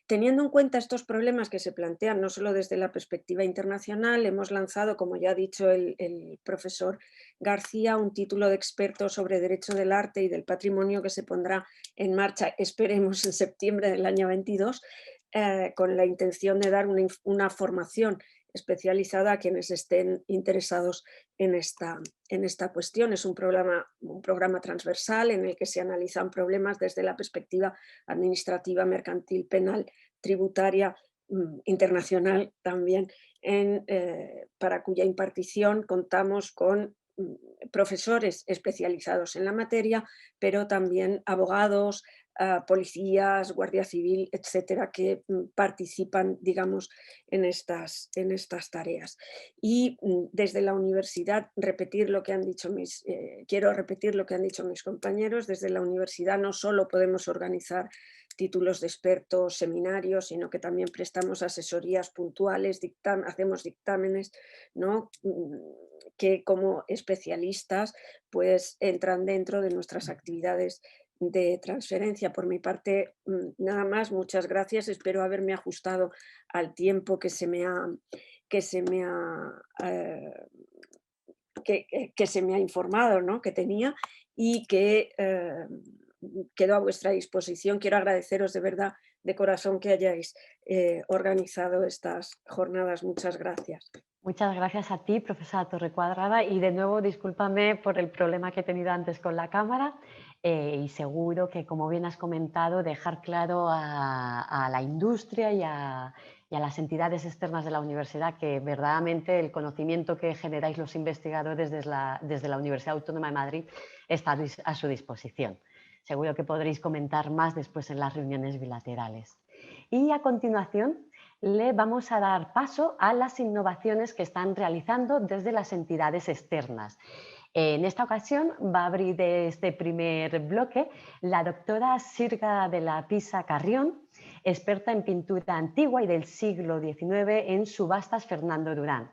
Teniendo en cuenta estos problemas que se plantean no solo desde la perspectiva internacional, hemos lanzado, como ya ha dicho el profesor García, un título de experto sobre derecho del arte y del patrimonio que se pondrá en marcha, esperemos, en septiembre del año 22, con la intención de dar una formación especializada a quienes estén interesados en esta cuestión. Es un programa transversal en el que se analizan problemas desde la perspectiva administrativa, mercantil, penal, tributaria, internacional también, para cuya impartición contamos con profesores especializados en la materia, pero también abogados, policías, guardia civil, etcétera, que participan, digamos, en estas tareas. Y desde la universidad, quiero repetir lo que han dicho mis compañeros. Desde la universidad no solo podemos organizar títulos de expertos, seminarios, sino que también prestamos asesorías puntuales, hacemos dictámenes, ¿no?, que como especialistas pues entran dentro de nuestras actividades de transferencia. Por mi parte, nada más, muchas gracias. Espero haberme ajustado al tiempo que se me ha informado, ¿no?, que tenía, y que quedo a vuestra disposición. Quiero agradeceros de verdad, de corazón, que hayáis organizado estas jornadas. Muchas gracias. Muchas gracias a ti, profesora Torrecuadrada, y de nuevo discúlpame por el problema que he tenido antes con la cámara, y seguro que, como bien has comentado, dejar claro a la industria y a las entidades externas de la universidad que verdaderamente el conocimiento que generáis los investigadores desde la Universidad Autónoma de Madrid está a su disposición. Seguro que podréis comentar más después en las reuniones bilaterales. Y a continuación le vamos a dar paso a las innovaciones que están realizando desde las entidades externas. En esta ocasión va a abrir este primer bloque la doctora Sirga de la Pisa Carrión, experta en pintura antigua y del siglo XIX en subastas Fernando Durán.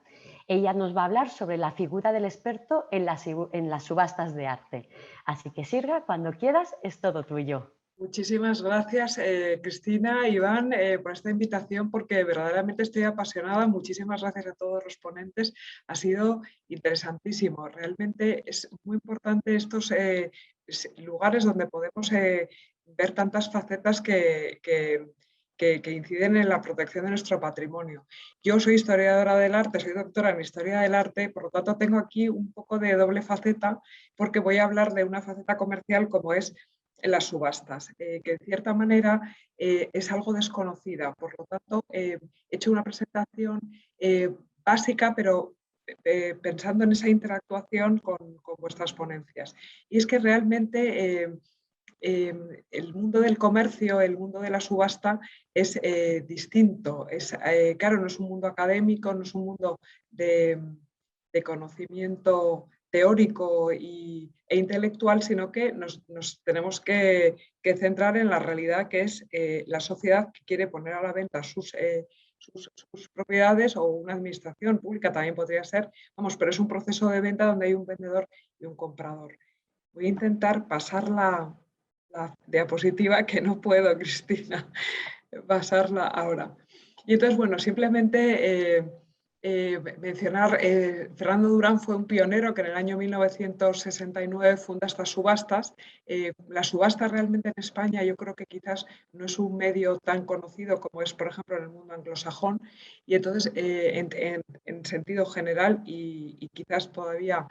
Ella nos va a hablar sobre la figura del experto en las subastas de arte. Así que, Sirga, cuando quieras, es todo tuyo. Muchísimas gracias, Cristina, Iván, por esta invitación, porque verdaderamente estoy apasionada. Muchísimas gracias a todos los ponentes. Ha sido interesantísimo. Realmente es muy importante estos lugares donde podemos ver tantas facetas que inciden en la protección de nuestro patrimonio. Yo soy historiadora del arte, soy doctora en Historia del Arte, por lo tanto tengo aquí un poco de doble faceta, porque voy a hablar de una faceta comercial como es en las subastas, que en cierta manera es algo desconocida. Por lo tanto, he hecho una presentación básica, pero pensando en esa interactuación con vuestras ponencias. Y es que realmente el mundo del comercio, el mundo de la subasta es distinto. Claro, no es un mundo académico, no es un mundo de conocimiento teórico e intelectual, sino que nos tenemos que centrar en la realidad que es la sociedad que quiere poner a la venta sus propiedades, o una administración pública también podría ser, vamos, pero es un proceso de venta donde hay un vendedor y un comprador. Voy a intentar pasar la diapositiva, que no puedo, Cristina, pasarla ahora. Y entonces, bueno, simplemente mencionar, Fernando Durán fue un pionero que en el año 1969 funda estas subastas. La subasta realmente en España yo creo que quizás no es un medio tan conocido como es, por ejemplo, en el mundo anglosajón, y entonces en sentido general y quizás todavía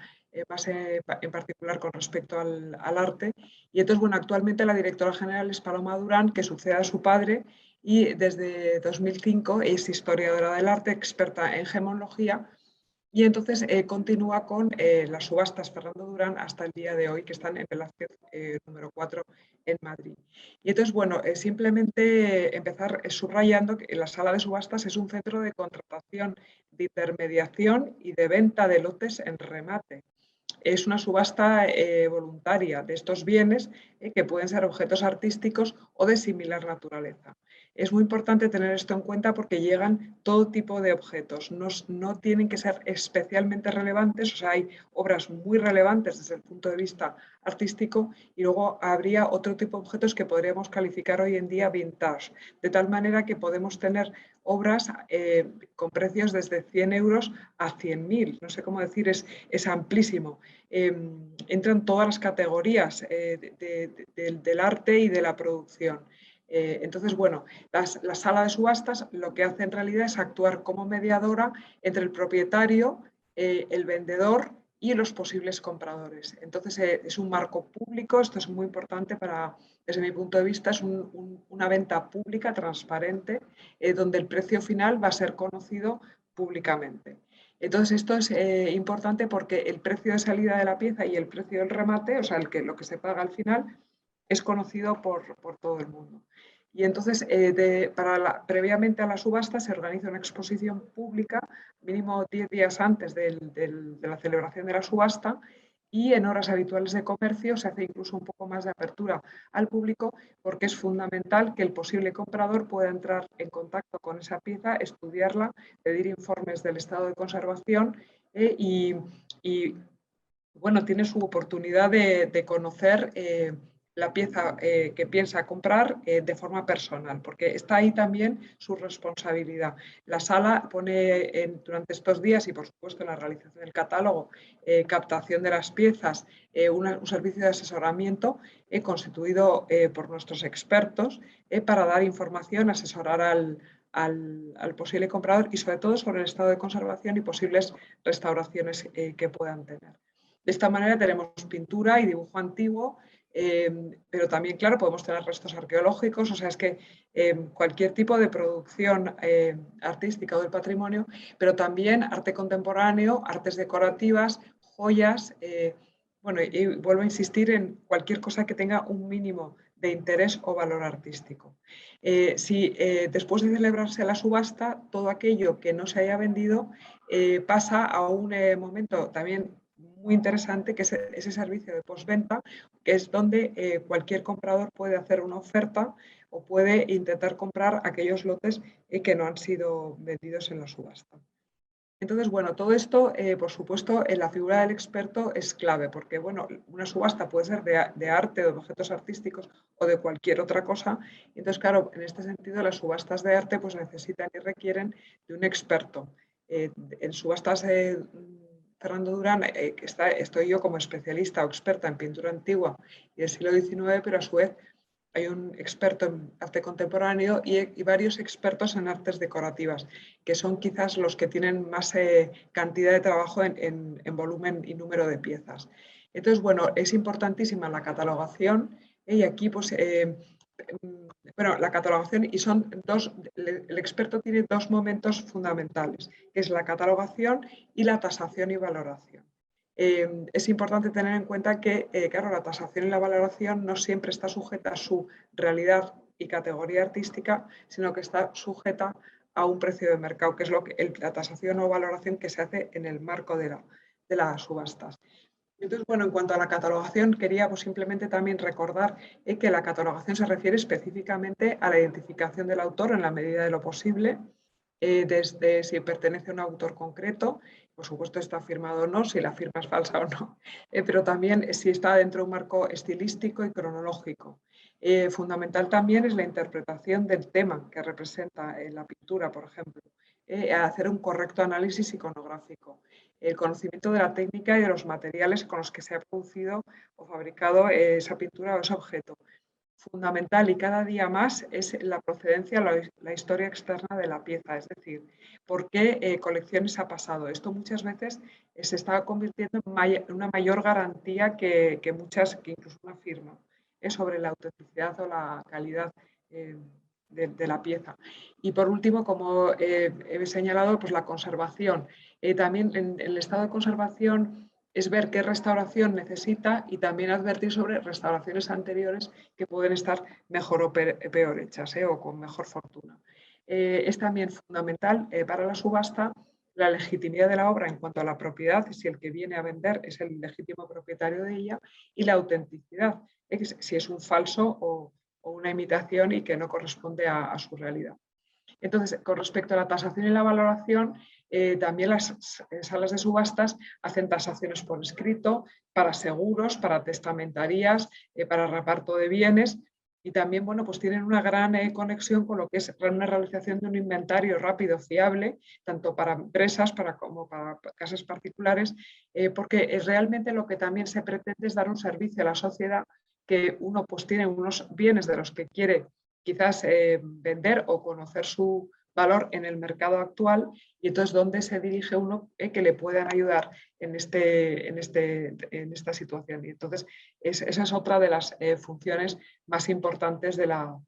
más en particular con respecto al arte. Y entonces, bueno, actualmente la directora general es Paloma Durán, que sucede a su padre, y desde 2005 es historiadora del arte, experta en gemología, y entonces continúa con las subastas Fernando Durán hasta el día de hoy, que están en Velázquez número 4 en Madrid. Y entonces, bueno, simplemente empezar subrayando que la sala de subastas es un centro de contratación, de intermediación y de venta de lotes en remate. Es una subasta voluntaria de estos bienes que pueden ser objetos artísticos o de similar naturaleza. Es muy importante tener esto en cuenta porque llegan todo tipo de objetos, no tienen que ser especialmente relevantes, o sea, hay obras muy relevantes desde el punto de vista artístico, y luego habría otro tipo de objetos que podríamos calificar hoy en día vintage, de tal manera que podemos tener obras con precios desde 100 euros a 100.000, no sé cómo decir, es amplísimo. Entran todas las categorías del arte y de la producción. Entonces, bueno, la sala de subastas lo que hace en realidad es actuar como mediadora entre el propietario, el vendedor y los posibles compradores. Entonces, es un marco público, esto es muy importante desde mi punto de vista, es una venta pública, transparente, donde el precio final va a ser conocido públicamente. Entonces, esto es importante porque el precio de salida de la pieza y el precio del remate, o sea, lo que se paga al final, es conocido por todo el mundo. Y entonces, previamente a la subasta se organiza una exposición pública, mínimo 10 días antes de la celebración de la subasta, y en horas habituales de comercio se hace incluso un poco más de apertura al público, porque es fundamental que el posible comprador pueda entrar en contacto con esa pieza, estudiarla, pedir informes del estado de conservación y bueno, tiene su oportunidad de conocer la pieza que piensa comprar de forma personal, porque está ahí también su responsabilidad. La sala pone durante estos días, y por supuesto en la realización del catálogo, captación de las piezas, un servicio de asesoramiento constituido por nuestros expertos para dar información, asesorar al posible comprador y sobre todo sobre el estado de conservación y posibles restauraciones que puedan tener. De esta manera tenemos pintura y dibujo antiguo, pero también, claro, podemos tener restos arqueológicos, o sea, es que cualquier tipo de producción artística o del patrimonio, pero también arte contemporáneo, artes decorativas, joyas, bueno, y vuelvo a insistir en cualquier cosa que tenga un mínimo de interés o valor artístico. Si después de celebrarse la subasta, todo aquello que no se haya vendido pasa a un momento también muy interesante, que es ese servicio de postventa, que es donde cualquier comprador puede hacer una oferta o puede intentar comprar aquellos lotes que no han sido vendidos en la subasta. Entonces, bueno, todo esto, por supuesto, en la figura del experto es clave, porque, bueno, una subasta puede ser de arte, de objetos artísticos o de cualquier otra cosa. Entonces, claro, en este sentido, las subastas de arte pues necesitan y requieren de un experto. En subastas Fernando Durán, estoy yo como especialista o experta en pintura antigua y del siglo XIX, pero a su vez hay un experto en arte contemporáneo y varios expertos en artes decorativas, que son quizás los que tienen más cantidad de trabajo en volumen y número de piezas. Entonces, bueno, es importantísima la catalogación y aquí pues bueno, la catalogación, y son el experto tiene dos momentos fundamentales, que es la catalogación y la tasación y valoración. es importante tener en cuenta que, claro, la tasación y la valoración no siempre está sujeta a su realidad y categoría artística, sino que está sujeta a un precio de mercado, que es la tasación o valoración que se hace en el marco de las subastas. Entonces, bueno, en cuanto a la catalogación, quería simplemente también recordar que la catalogación se refiere específicamente a la identificación del autor en la medida de lo posible, desde si pertenece a un autor concreto, por supuesto está firmado o no, si la firma es falsa o no, pero también si está dentro de un marco estilístico y cronológico. Fundamental también es la interpretación del tema que representa la pintura, por ejemplo, hacer un correcto análisis iconográfico, el conocimiento de la técnica y de los materiales con los que se ha producido o fabricado esa pintura o ese objeto. Fundamental y cada día más es la procedencia, la historia externa de la pieza, es decir, por qué colecciones ha pasado. Esto muchas veces se está convirtiendo en una mayor garantía que incluso una firma, sobre la autenticidad o la calidad de la pieza. Y por último, como he señalado, pues la conservación. También en el estado de conservación es ver qué restauración necesita y también advertir sobre restauraciones anteriores que pueden estar mejor o peor hechas o con mejor fortuna. Es también fundamental para la subasta la legitimidad de la obra en cuanto a la propiedad, si el que viene a vender es el legítimo propietario de ella, y la autenticidad, si es un falso o una imitación y que no corresponde a su realidad. Entonces, con respecto a la tasación y la valoración, también las salas de subastas hacen tasaciones por escrito para seguros, para testamentarías, para reparto de bienes, y también, bueno, pues tienen una gran conexión con lo que es una realización de un inventario rápido, fiable, tanto para empresas como para casas particulares, porque realmente lo que también se pretende es dar un servicio a la sociedad, que uno pues tiene unos bienes de los que quiere quizás vender o conocer su valor en el mercado actual, y entonces dónde se dirige uno que le puedan ayudar en esta situación. Y entonces esa es otra de las funciones más importantes de la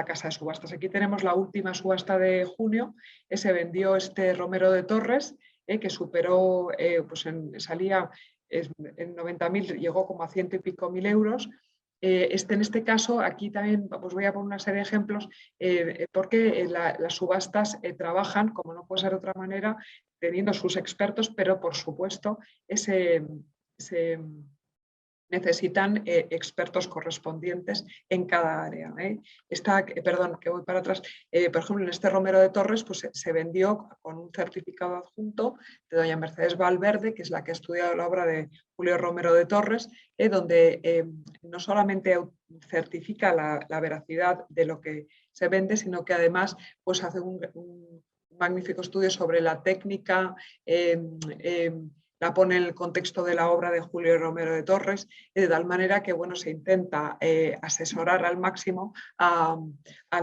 casa de subastas. Aquí tenemos la última subasta de junio, se vendió este Romero de Torres, que superó, salía en 90.000, llegó como a 100 y pico mil euros. En este caso, aquí también os voy a poner una serie de ejemplos, porque las subastas trabajan, como no puede ser de otra manera, teniendo sus expertos, pero por supuesto necesitan expertos correspondientes en cada área. Perdón, que voy para atrás. Por ejemplo, en este Romero de Torres pues, se vendió con un certificado adjunto de doña Mercedes Valverde, que es la que ha estudiado la obra de Julio Romero de Torres, donde no solamente certifica la veracidad de lo que se vende, sino que además pues, hace un magnífico estudio sobre la técnica, la pone en el contexto de la obra de Julio Romero de Torres, de tal manera que bueno, se intenta asesorar al máximo a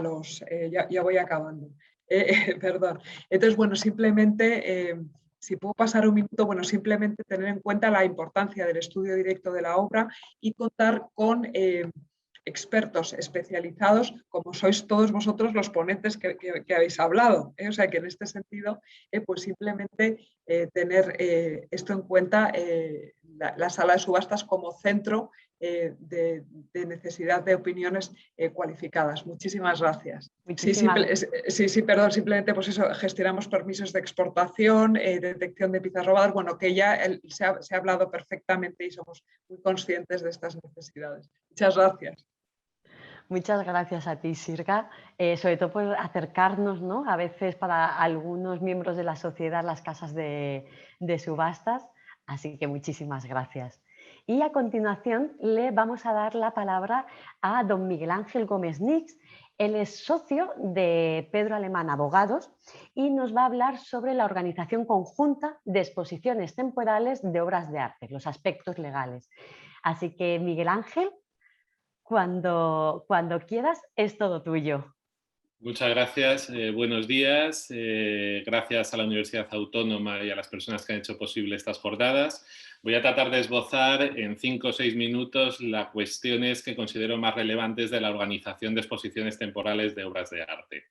los... ya voy acabando. Perdón. Entonces, bueno, simplemente, si puedo pasar un minuto, bueno, simplemente tener en cuenta la importancia del estudio directo de la obra y contar con expertos especializados, como sois todos vosotros los ponentes que habéis hablado. O sea que en este sentido, pues simplemente tener esto en cuenta, la sala de subastas como centro de necesidad de opiniones cualificadas. Muchísimas gracias. Sí, perdón, simplemente pues eso, gestionamos permisos de exportación, detección de piezas robadas, bueno, que ya se ha hablado perfectamente y somos muy conscientes de estas necesidades. Muchas gracias. Muchas gracias a ti, Sirga, sobre todo por acercarnos, ¿no? A veces para algunos miembros de la sociedad las casas de subastas, así que muchísimas gracias. Y a continuación le vamos a dar la palabra a don Miguel Ángel Gómez Nix. Él es socio de Pedro Alemán Abogados y nos va a hablar sobre la organización conjunta de exposiciones temporales de obras de arte, los aspectos legales. Así que, Miguel Ángel, cuando quieras, es todo tuyo. Muchas gracias, buenos días, gracias a la Universidad Autónoma y a las personas que han hecho posible estas jornadas. Voy a tratar de esbozar en 5 o 6 minutos las cuestiones que considero más relevantes de la organización de exposiciones temporales de obras de arte.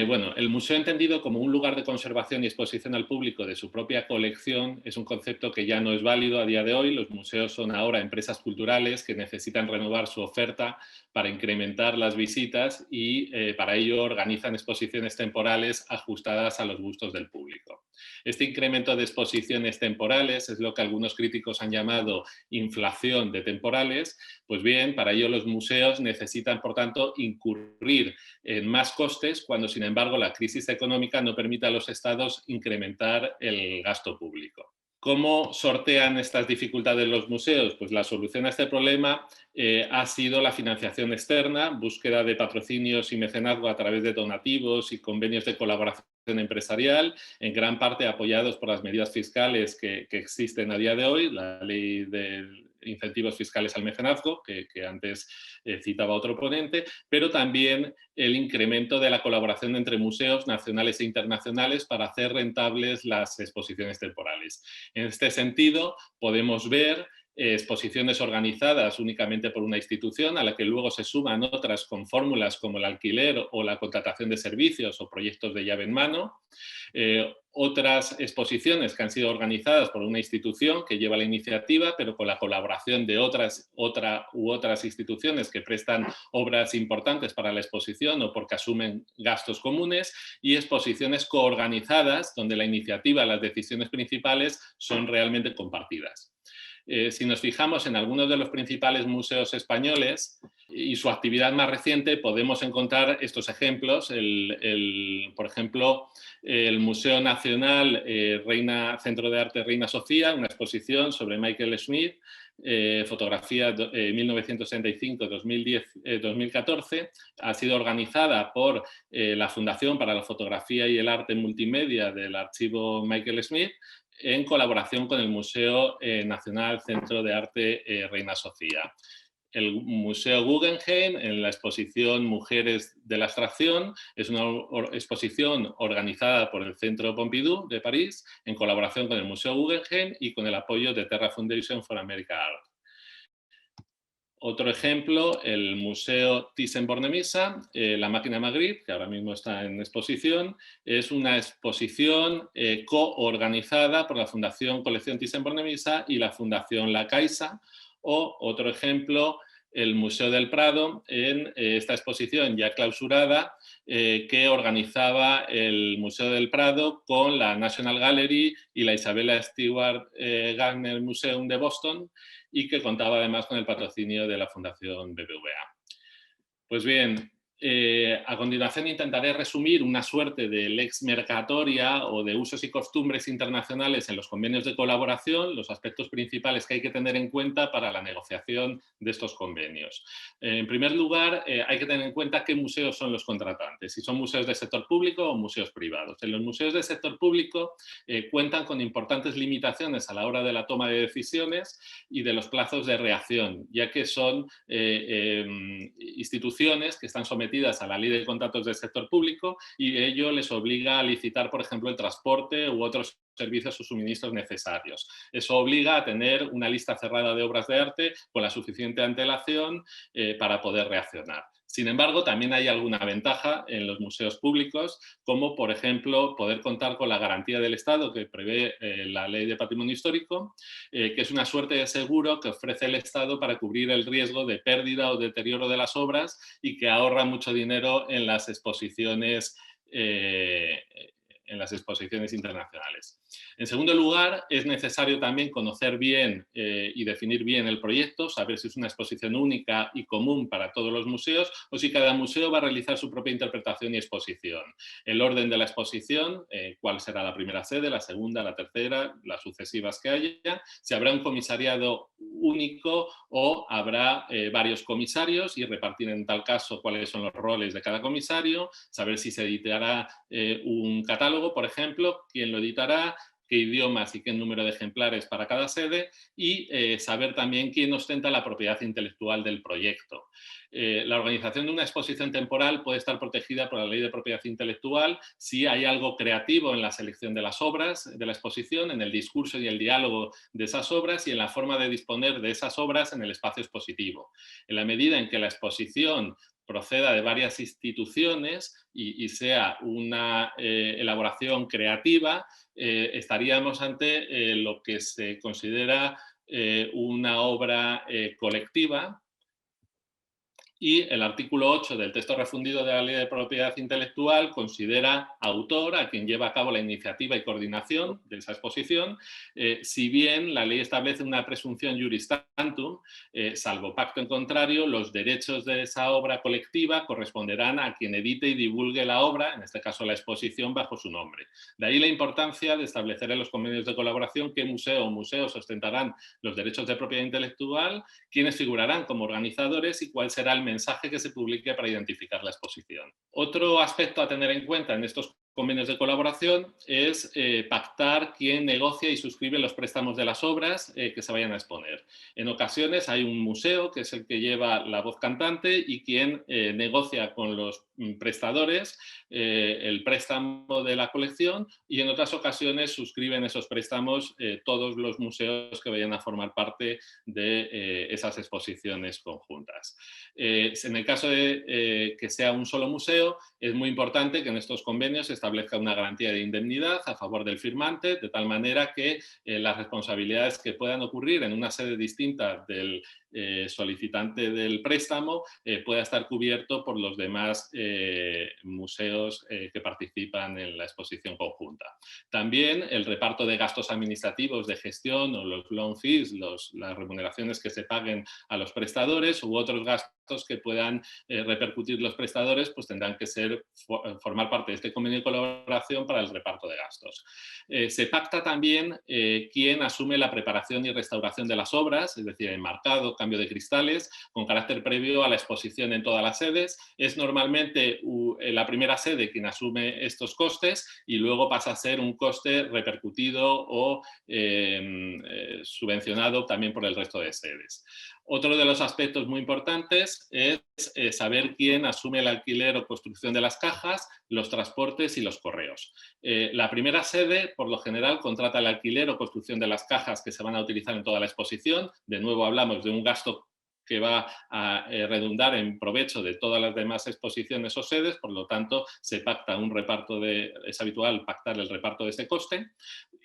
Bueno, el museo entendido como un lugar de conservación y exposición al público de su propia colección es un concepto que ya no es válido a día de hoy. Los museos son ahora empresas culturales que necesitan renovar su oferta para incrementar las visitas y para ello organizan exposiciones temporales ajustadas a los gustos del público. Este incremento de exposiciones temporales es lo que algunos críticos han llamado inflación de temporales. Pues bien, para ello los museos necesitan, por tanto, incurrir en más costes cuando, sin embargo, la crisis económica no permite a los estados incrementar el gasto público. ¿Cómo sortean estas dificultades los museos? Pues la solución a este problema ha sido la financiación externa, búsqueda de patrocinios y mecenazgo a través de donativos y convenios de colaboración empresarial, en gran parte apoyados por las medidas fiscales que existen a día de hoy, la ley de incentivos fiscales al mecenazgo, que antes citaba otro ponente, pero también el incremento de la colaboración entre museos nacionales e internacionales para hacer rentables las exposiciones temporales. En este sentido, podemos ver exposiciones organizadas únicamente por una institución a la que luego se suman otras con fórmulas como el alquiler o la contratación de servicios o proyectos de llave en mano. Otras exposiciones que han sido organizadas por una institución que lleva la iniciativa, pero con la colaboración de otras instituciones que prestan obras importantes para la exposición o porque asumen gastos comunes, y exposiciones coorganizadas donde la iniciativa, las decisiones principales son realmente compartidas. Si nos fijamos en algunos de los principales museos españoles y su actividad más reciente, podemos encontrar estos ejemplos. Por ejemplo, el Museo Nacional Centro de Arte Reina Sofía, una exposición sobre Michael Smith, fotografía 1965-2014, ha sido organizada por la Fundación para la Fotografía y el Arte Multimedia del Archivo Michael Smith, en colaboración con el Museo Nacional Centro de Arte Reina Sofía. El Museo Guggenheim, en la exposición Mujeres de la Abstracción, es una exposición organizada por el Centro Pompidou de París, en colaboración con el Museo Guggenheim y con el apoyo de Terra Foundation for American Art. Otro ejemplo, el Museo Thyssen-Bornemisza, la Máquina Magritte, que ahora mismo está en exposición, es una exposición coorganizada por la Fundación Colección Thyssen-Bornemisza y la Fundación La Caixa. O otro ejemplo, el Museo del Prado, en esta exposición ya clausurada, que organizaba el Museo del Prado con la National Gallery y la Isabella Stewart Gardner Museum de Boston, y que contaba además con el patrocinio de la Fundación BBVA. Pues bien, a continuación intentaré resumir una suerte de lex mercatoria o de usos y costumbres internacionales en los convenios de colaboración, los aspectos principales que hay que tener en cuenta para la negociación de estos convenios. En primer lugar, hay que tener en cuenta qué museos son los contratantes, si son museos del sector público o museos privados. En los museos del sector público cuentan con importantes limitaciones a la hora de la toma de decisiones y de los plazos de reacción, ya que son instituciones que están sometidas a la ley de contratos del sector público y ello les obliga a licitar, por ejemplo, el transporte u otros servicios o suministros necesarios. Eso obliga a tener una lista cerrada de obras de arte con la suficiente antelación para poder reaccionar. Sin embargo, también hay alguna ventaja en los museos públicos, como por ejemplo poder contar con la garantía del Estado que prevé la Ley de Patrimonio Histórico, que es una suerte de seguro que ofrece el Estado para cubrir el riesgo de pérdida o deterioro de las obras y que ahorra mucho dinero en las exposiciones internacionales. En segundo lugar, es necesario también conocer bien y definir bien el proyecto, saber si es una exposición única y común para todos los museos o si cada museo va a realizar su propia interpretación y exposición. El orden de la exposición, cuál será la primera sede, la segunda, la tercera, las sucesivas que haya, si habrá un comisariado único o habrá varios comisarios y repartir en tal caso cuáles son los roles de cada comisario, saber si se editará un catálogo, por ejemplo, quién lo editará, qué idiomas y qué número de ejemplares para cada sede, y saber también quién ostenta la propiedad intelectual del proyecto. La organización de una exposición temporal puede estar protegida por la Ley de Propiedad Intelectual si hay algo creativo en la selección de las obras de la exposición, en el discurso y el diálogo de esas obras y en la forma de disponer de esas obras en el espacio expositivo. En la medida en que la exposición proceda de varias instituciones y sea una elaboración creativa, estaríamos ante lo que se considera una obra colectiva. Y el artículo 8 del texto refundido de la Ley de Propiedad Intelectual considera autor a quien lleva a cabo la iniciativa y coordinación de esa exposición, si bien la ley establece una presunción juris tantum, salvo pacto en contrario, los derechos de esa obra colectiva corresponderán a quien edite y divulgue la obra, en este caso la exposición, bajo su nombre. De ahí la importancia de establecer en los convenios de colaboración qué museo o museos ostentarán los derechos de propiedad intelectual, quiénes figurarán como organizadores y cuál será el mensaje que se publique para identificar la exposición. Otro aspecto a tener en cuenta en estos convenios de colaboración es pactar quién negocia y suscribe los préstamos de las obras que se vayan a exponer. En ocasiones hay un museo que es el que lleva la voz cantante y quien negocia con los prestadores el préstamo de la colección, y en otras ocasiones suscriben esos préstamos todos los museos que vayan a formar parte de esas exposiciones conjuntas. En el caso de que sea un solo museo, es muy importante que en estos convenios se establezca una garantía de indemnidad a favor del firmante, de tal manera que las responsabilidades que puedan ocurrir en una sede distinta del solicitante del préstamo pueda estar cubierto por los demás museos que participan en la exposición conjunta. También el reparto de gastos administrativos de gestión o los loan fees, las remuneraciones que se paguen a los prestadores u otros gastos que puedan repercutir los prestadores, pues tendrán que formar parte de este convenio de colaboración para el reparto de gastos. Se pacta también quién asume la preparación y restauración de las obras, es decir, enmarcado, cambio de cristales, con carácter previo a la exposición en todas las sedes. Es normalmente la primera sede quien asume estos costes y luego pasa a ser un coste repercutido o subvencionado también por el resto de sedes. Otro de los aspectos muy importantes es saber quién asume el alquiler o construcción de las cajas, los transportes y los correos. La primera sede, por lo general, contrata el alquiler o construcción de las cajas que se van a utilizar en toda la exposición. De nuevo hablamos de un gasto que va a redundar en provecho de todas las demás exposiciones o sedes, por lo tanto se pacta un reparto es habitual pactar el reparto de ese coste.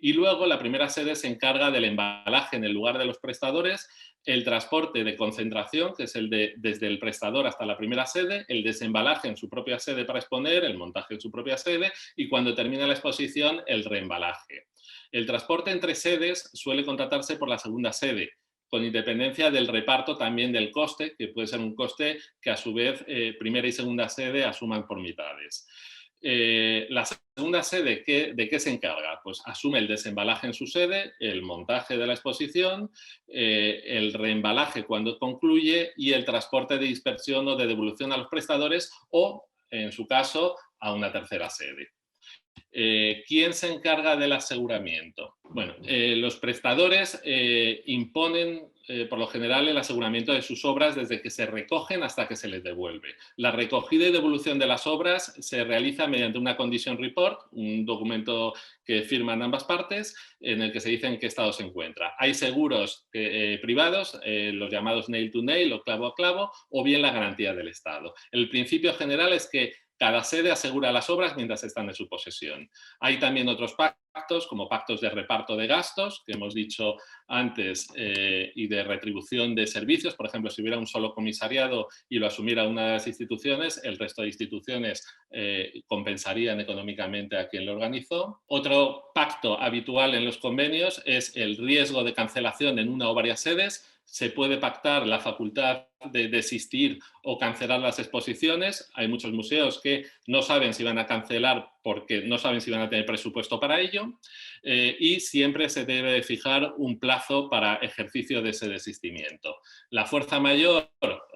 Y luego la primera sede se encarga del embalaje en el lugar de los prestadores, el transporte de concentración, que es desde el prestador hasta la primera sede, el desembalaje en su propia sede para exponer, el montaje en su propia sede y cuando termina la exposición el reembalaje. El transporte entre sedes suele contratarse por la segunda sede, con independencia del reparto también del coste, que puede ser un coste que a su vez primera y segunda sede asuman por mitades. La segunda sede, ¿de qué se encarga? Pues asume el desembalaje en su sede, el montaje de la exposición, el reembalaje cuando concluye y el transporte de dispersión o de devolución a los prestadores o, en su caso, a una tercera sede. ¿Quién se encarga del aseguramiento? Bueno, los prestadores imponen por lo general el aseguramiento de sus obras desde que se recogen hasta que se les devuelve. La recogida y devolución de las obras se realiza mediante una condition report, un documento que firman ambas partes en el que se dice en qué estado se encuentra. Hay seguros privados, los llamados nail to nail o clavo a clavo, o bien la garantía del Estado. El principio general es que cada sede asegura las obras mientras están en su posesión. Hay también otros pactos, como pactos de reparto de gastos, que hemos dicho antes, y de retribución de servicios. Por ejemplo, si hubiera un solo comisariado y lo asumiera una de las instituciones, el resto de instituciones compensarían económicamente a quien lo organizó. Otro pacto habitual en los convenios es el riesgo de cancelación en una o varias sedes. Se puede pactar la facultad de desistir o cancelar las exposiciones. Hay muchos museos que no saben si van a cancelar porque no saben si van a tener presupuesto para ello, y siempre se debe de fijar un plazo para ejercicio de ese desistimiento. La fuerza mayor,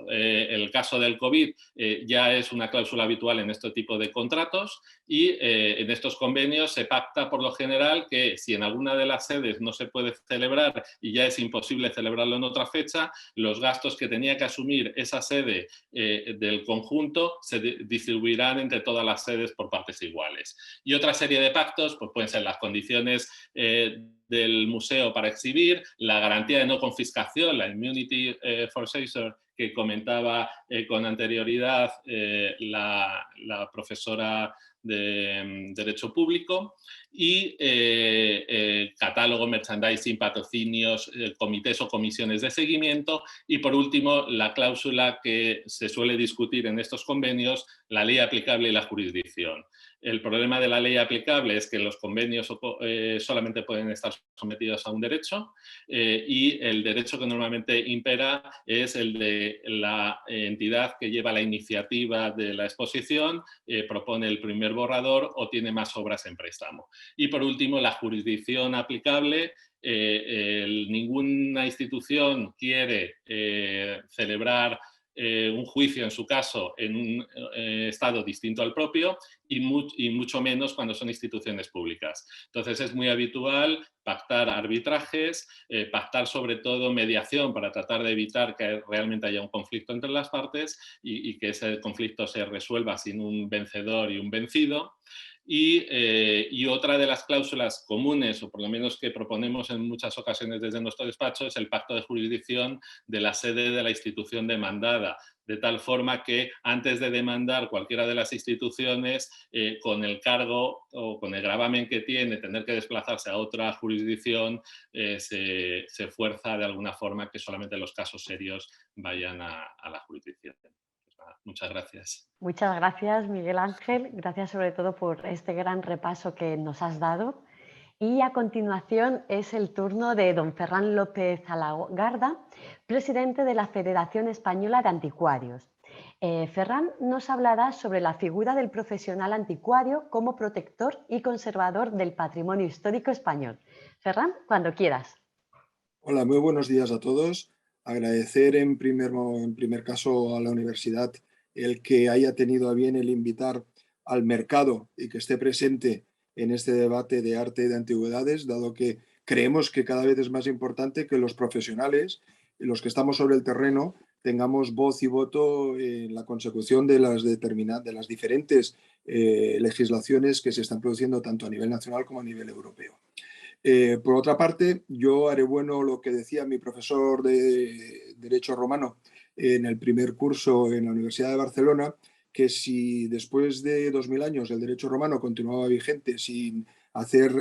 el caso del COVID, ya es una cláusula habitual en este tipo de contratos, y en estos convenios se pacta por lo general que si en alguna de las sedes no se puede celebrar y ya es imposible celebrarlo en otra fecha, los gastos que tenía que asumir esa sede del conjunto se distribuirán entre todas las sedes por partes iguales. Y otra serie de pactos pues pueden ser las condiciones del museo para exhibir, la garantía de no confiscación, la immunity for seizure que comentaba con anterioridad la profesora de Derecho Público, y catálogo, merchandising, patrocinios, comités o comisiones de seguimiento, y por último la cláusula que se suele discutir en estos convenios, la ley aplicable y la jurisdicción. El problema de la ley aplicable es que los convenios solamente pueden estar sometidos a un derecho, y el derecho que normalmente impera es el de la entidad que lleva la iniciativa de la exposición, propone el primer borrador o tiene más obras en préstamo. Y por último, la jurisdicción aplicable. Ninguna institución quiere celebrar un juicio, en su caso, en un estado distinto al propio, y mucho menos cuando son instituciones públicas. Entonces es muy habitual pactar arbitrajes, pactar sobre todo mediación para tratar de evitar que realmente haya un conflicto entre las partes y que ese conflicto se resuelva sin un vencedor y un vencido. Y otra de las cláusulas comunes, o por lo menos que proponemos en muchas ocasiones desde nuestro despacho, es el pacto de jurisdicción de la sede de la institución demandada, de tal forma que antes de demandar cualquiera de las instituciones, con el cargo o con el gravamen que tiene tener que desplazarse a otra jurisdicción, se fuerza de alguna forma que solamente los casos serios vayan a la jurisdicción. Muchas gracias. Muchas gracias, Miguel Ángel. Gracias sobre todo por este gran repaso que nos has dado. Y a continuación es el turno de don Ferran López Alagarda, presidente de la Federación Española de Anticuarios. Ferran nos hablará sobre la figura del profesional anticuario como protector y conservador del patrimonio histórico español. Ferran, cuando quieras. Hola, muy buenos días a todos. Agradecer en primer caso a la universidad el que haya tenido a bien el invitar al mercado y que esté presente en este debate de arte y de antigüedades, dado que creemos que cada vez es más importante que los profesionales, los que estamos sobre el terreno, tengamos voz y voto en la consecución de las diferentes legislaciones que se están produciendo tanto a nivel nacional como a nivel europeo. Por otra parte, yo haré bueno lo que decía mi profesor de Derecho Romano en el primer curso en la Universidad de Barcelona, que si después de 2000 años el derecho romano continuaba vigente sin hacer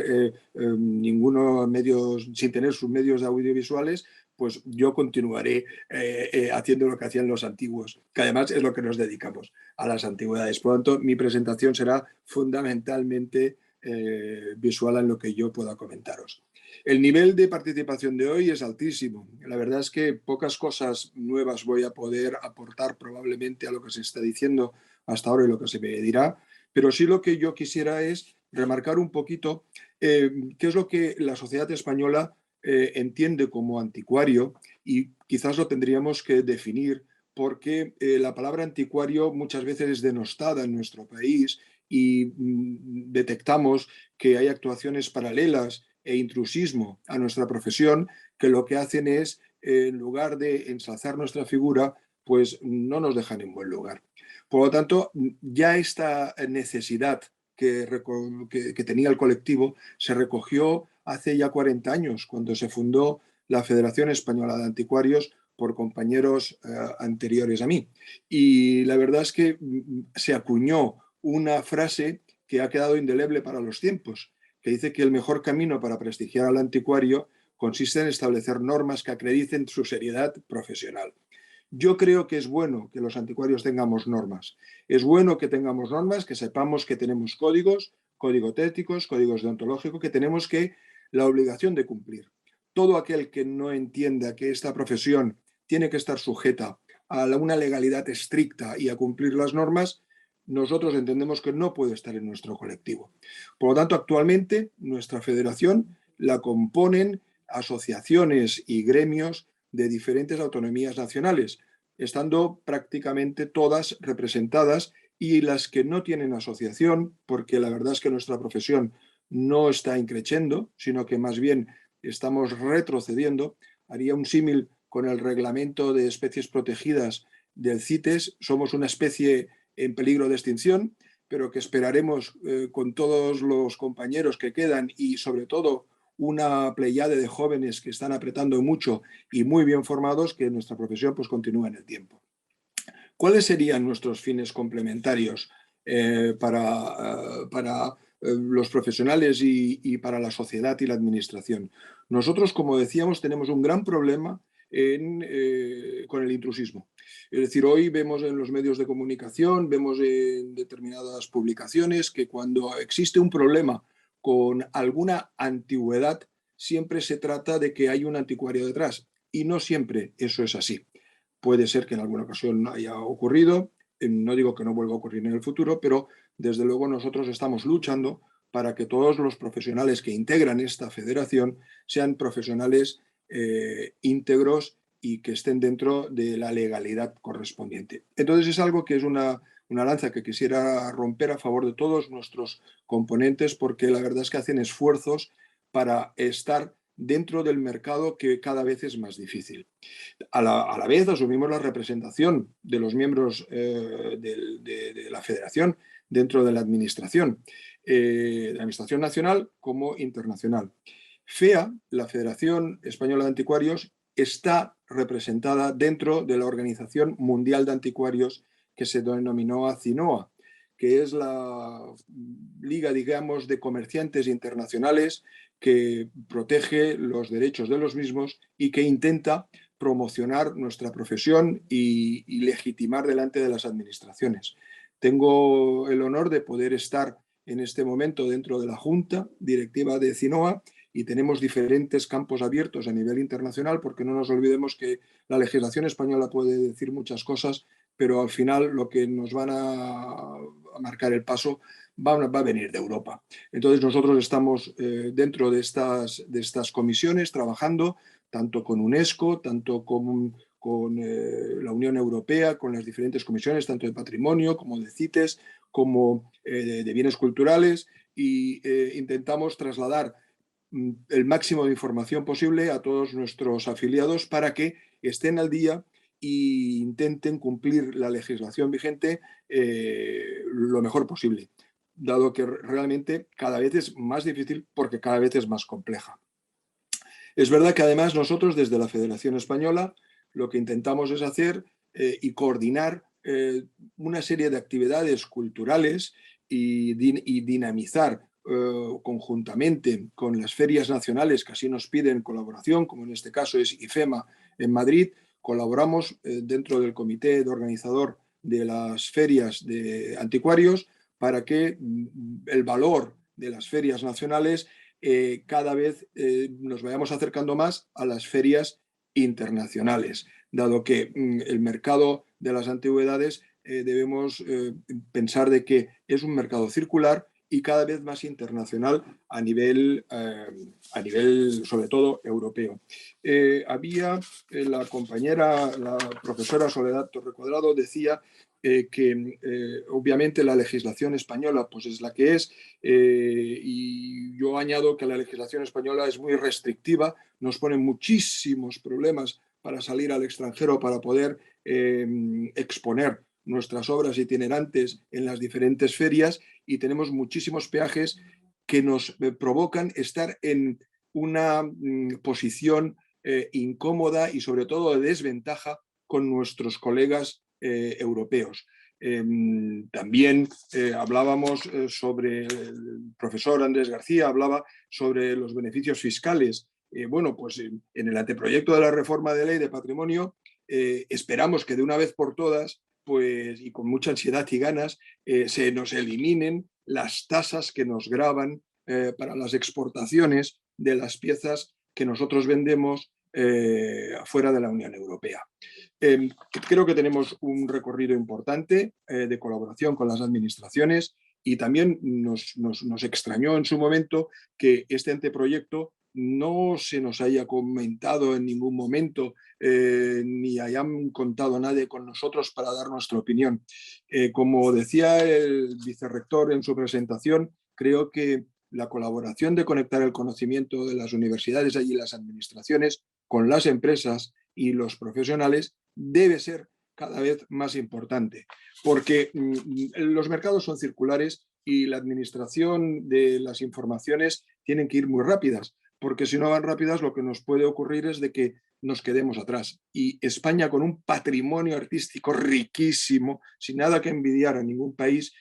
sin tener sus medios audiovisuales, pues yo continuaré haciendo lo que hacían los antiguos, que además es lo que nos dedicamos, a las antigüedades. Por lo tanto, mi presentación será fundamentalmente visual en lo que yo pueda comentaros. El nivel de participación de hoy es altísimo. La verdad es que pocas cosas nuevas voy a poder aportar probablemente a lo que se está diciendo hasta ahora y lo que se me dirá, pero sí lo que yo quisiera es remarcar un poquito qué es lo que la sociedad española entiende como anticuario, y quizás lo tendríamos que definir porque la palabra anticuario muchas veces es denostada en nuestro país y detectamos que hay actuaciones paralelas e intrusismo a nuestra profesión que lo que hacen es, en lugar de ensalzar nuestra figura, pues no nos dejan en buen lugar. Por lo tanto, ya esta necesidad que tenía el colectivo se recogió hace ya 40 años, cuando se fundó la Federación Española de Anticuarios por compañeros anteriores a mí. Y la verdad es que se acuñó una frase que ha quedado indeleble para los tiempos, que dice que el mejor camino para prestigiar al anticuario consiste en establecer normas que acrediten su seriedad profesional. Yo creo que es bueno que los anticuarios tengamos normas. Es bueno que tengamos normas, que sepamos que tenemos códigos éticos, códigos deontológicos, que tenemos la obligación de cumplir. Todo aquel que no entienda que esta profesión tiene que estar sujeta a una legalidad estricta y a cumplir las normas, nosotros entendemos que no puede estar en nuestro colectivo. Por lo tanto, actualmente nuestra federación la componen asociaciones y gremios de diferentes autonomías nacionales, estando prácticamente todas representadas, y las que no tienen asociación, porque la verdad es que nuestra profesión no está increciendo, sino que más bien estamos retrocediendo. Haría un símil con el reglamento de especies protegidas del CITES. Somos una especie en peligro de extinción, pero que esperaremos con todos los compañeros que quedan y sobre todo una pleiade de jóvenes que están apretando mucho y muy bien formados, que nuestra profesión pues continúe en el tiempo. ¿Cuáles serían nuestros fines complementarios para los profesionales y para la sociedad y la administración? Nosotros, como decíamos, tenemos un gran problema con el intrusismo. Es decir, hoy vemos en los medios de comunicación, vemos en determinadas publicaciones que cuando existe un problema con alguna antigüedad, siempre se trata de que hay un anticuario detrás, y no siempre eso es así. Puede ser que en alguna ocasión haya ocurrido, no digo que no vuelva a ocurrir en el futuro, pero desde luego nosotros estamos luchando para que todos los profesionales que integran esta federación sean profesionales íntegros y que estén dentro de la legalidad correspondiente. Entonces es algo que es una lanza que quisiera romper a favor de todos nuestros componentes, porque la verdad es que hacen esfuerzos para estar dentro del mercado, que cada vez es más difícil. A la vez asumimos la representación de los miembros de la federación dentro de la administración nacional como internacional. FEA, la Federación Española de Anticuarios, está representada dentro de la Organización Mundial de Anticuarios, que se denominó ACINOA, que es la liga, digamos, de comerciantes internacionales que protege los derechos de los mismos y que intenta promocionar nuestra profesión y legitimar delante de las administraciones. Tengo el honor de poder estar en este momento dentro de la Junta Directiva de CINOA, y tenemos diferentes campos abiertos a nivel internacional, porque no nos olvidemos que la legislación española puede decir muchas cosas, pero al final lo que nos van a marcar el paso va a venir de Europa. Entonces nosotros estamos dentro de estas comisiones trabajando tanto con UNESCO, tanto con la Unión Europea, con las diferentes comisiones, tanto de patrimonio como de CITES, como de bienes culturales, y intentamos trasladar el máximo de información posible a todos nuestros afiliados para que estén al día e intenten cumplir la legislación vigente lo mejor posible, dado que realmente cada vez es más difícil porque cada vez es más compleja. Es verdad que además nosotros desde la Federación Española lo que intentamos es hacer y coordinar una serie de actividades culturales y dinamizar conjuntamente con las ferias nacionales que así nos piden colaboración, como en este caso es IFEMA en Madrid. Colaboramos dentro del comité organizador de las ferias de anticuarios para que el valor de las ferias nacionales cada vez nos vayamos acercando más a las ferias internacionales, dado que el mercado de las antigüedades debemos pensar de que es un mercado circular y cada vez más internacional a nivel sobre todo europeo. Había la compañera, la profesora Soledad Torrecuadrado decía que obviamente la legislación española pues es la que es, y yo añado que la legislación española es muy restrictiva, nos pone muchísimos problemas para salir al extranjero, para poder exponer nuestras obras itinerantes en las diferentes ferias, y tenemos muchísimos peajes que nos provocan estar en una posición incómoda y sobre todo de desventaja con nuestros colegas europeos. También hablábamos sobre, el profesor Andrés García hablaba sobre los beneficios fiscales. Bueno, pues en el anteproyecto de la reforma de ley de patrimonio esperamos que de una vez por todas, pues, y con mucha ansiedad y ganas, se nos eliminen las tasas que nos gravan para las exportaciones de las piezas que nosotros vendemos fuera de la Unión Europea. Creo que tenemos un recorrido importante de colaboración con las administraciones y también nos extrañó en su momento que este anteproyecto no se nos haya comentado en ningún momento ni hayan contado nadie con nosotros para dar nuestra opinión. Como decía el vicerrector en su presentación, creo que la colaboración de conectar el conocimiento de las universidades y las administraciones con las empresas y los profesionales debe ser cada vez más importante, porque los mercados son circulares y la administración de las informaciones tienen que ir muy rápidas, porque si no van rápidas lo que nos puede ocurrir es de que nos quedemos atrás. Y España, con un patrimonio artístico riquísimo, sin nada que envidiar a ningún país,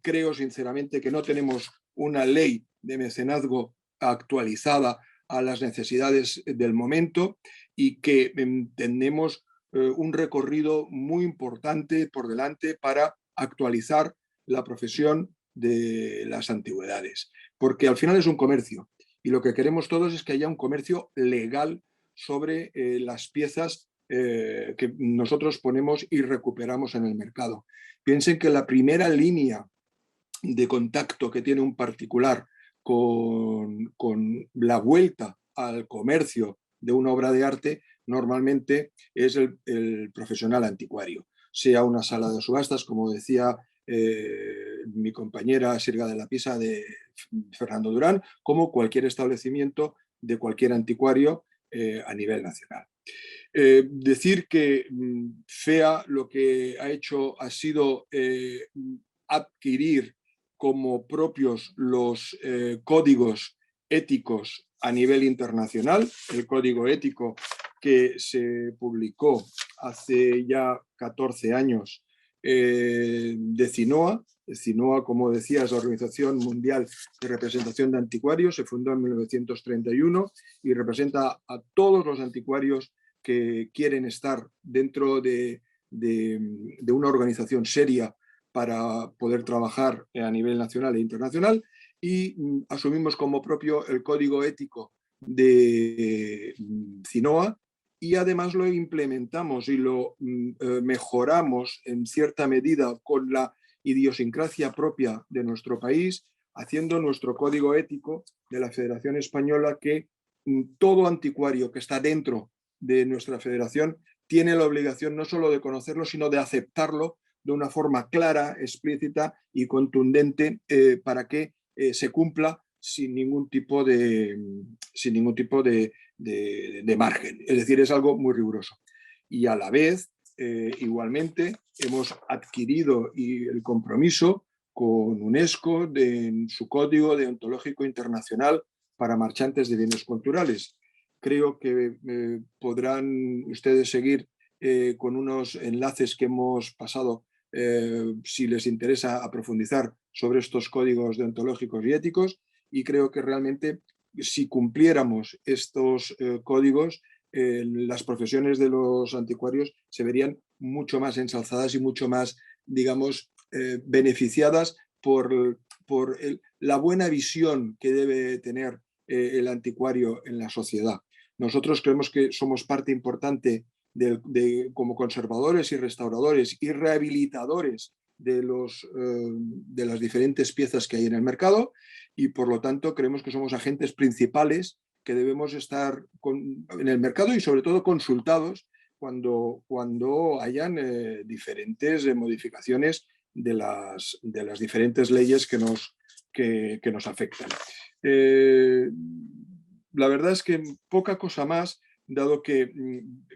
creo sinceramente que no tenemos una ley de mecenazgo actualizada a las necesidades del momento y que tenemos un recorrido muy importante por delante para actualizar la profesión de las antigüedades, porque al final es un comercio y lo que queremos todos es que haya un comercio legal sobre las piezas que nosotros ponemos y recuperamos en el mercado. Piensen que la primera línea de contacto que tiene un particular con la vuelta al comercio de una obra de arte normalmente es el profesional anticuario, sea una sala de subastas, como decía mi compañera Sirga de la Pisa de Fernando Durán, como cualquier establecimiento de cualquier anticuario a nivel nacional. Decir que FEA lo que ha hecho ha sido adquirir como propios los códigos éticos a nivel internacional, el código ético que se publicó hace ya 14 años de CINOA. CINOA, como decía, es la Organización Mundial de Representación de Anticuarios, se fundó en 1931 y representa a todos los anticuarios que quieren estar dentro de una organización seria para poder trabajar a nivel nacional e internacional, y asumimos como propio el código ético de CINOA y además lo implementamos y lo mejoramos en cierta medida con la idiosincrasia propia de nuestro país, haciendo nuestro código ético de la Federación Española que todo anticuario que está dentro de nuestra federación tiene la obligación no solo de conocerlo, sino de aceptarlo de una forma clara, explícita y contundente para que se cumpla sin ningún tipo de margen. Es decir, es algo muy riguroso. Y a la vez, igualmente, hemos adquirido el compromiso con UNESCO en su Código Deontológico Internacional para marchantes de bienes culturales. Creo que podrán ustedes seguir con unos enlaces que hemos pasado si les interesa a profundizar sobre estos códigos deontológicos y éticos, y creo que realmente si cumpliéramos estos códigos, las profesiones de los anticuarios se verían mucho más ensalzadas y mucho más, digamos, beneficiadas por la buena visión que debe tener el anticuario en la sociedad. Nosotros creemos que somos parte importante como conservadores y restauradores y rehabilitadores de las diferentes piezas que hay en el mercado, y por lo tanto creemos que somos agentes principales que debemos estar en el mercado y sobre todo consultados cuando hayan diferentes modificaciones de las diferentes leyes que nos afectan. La verdad es que poca cosa más, dado que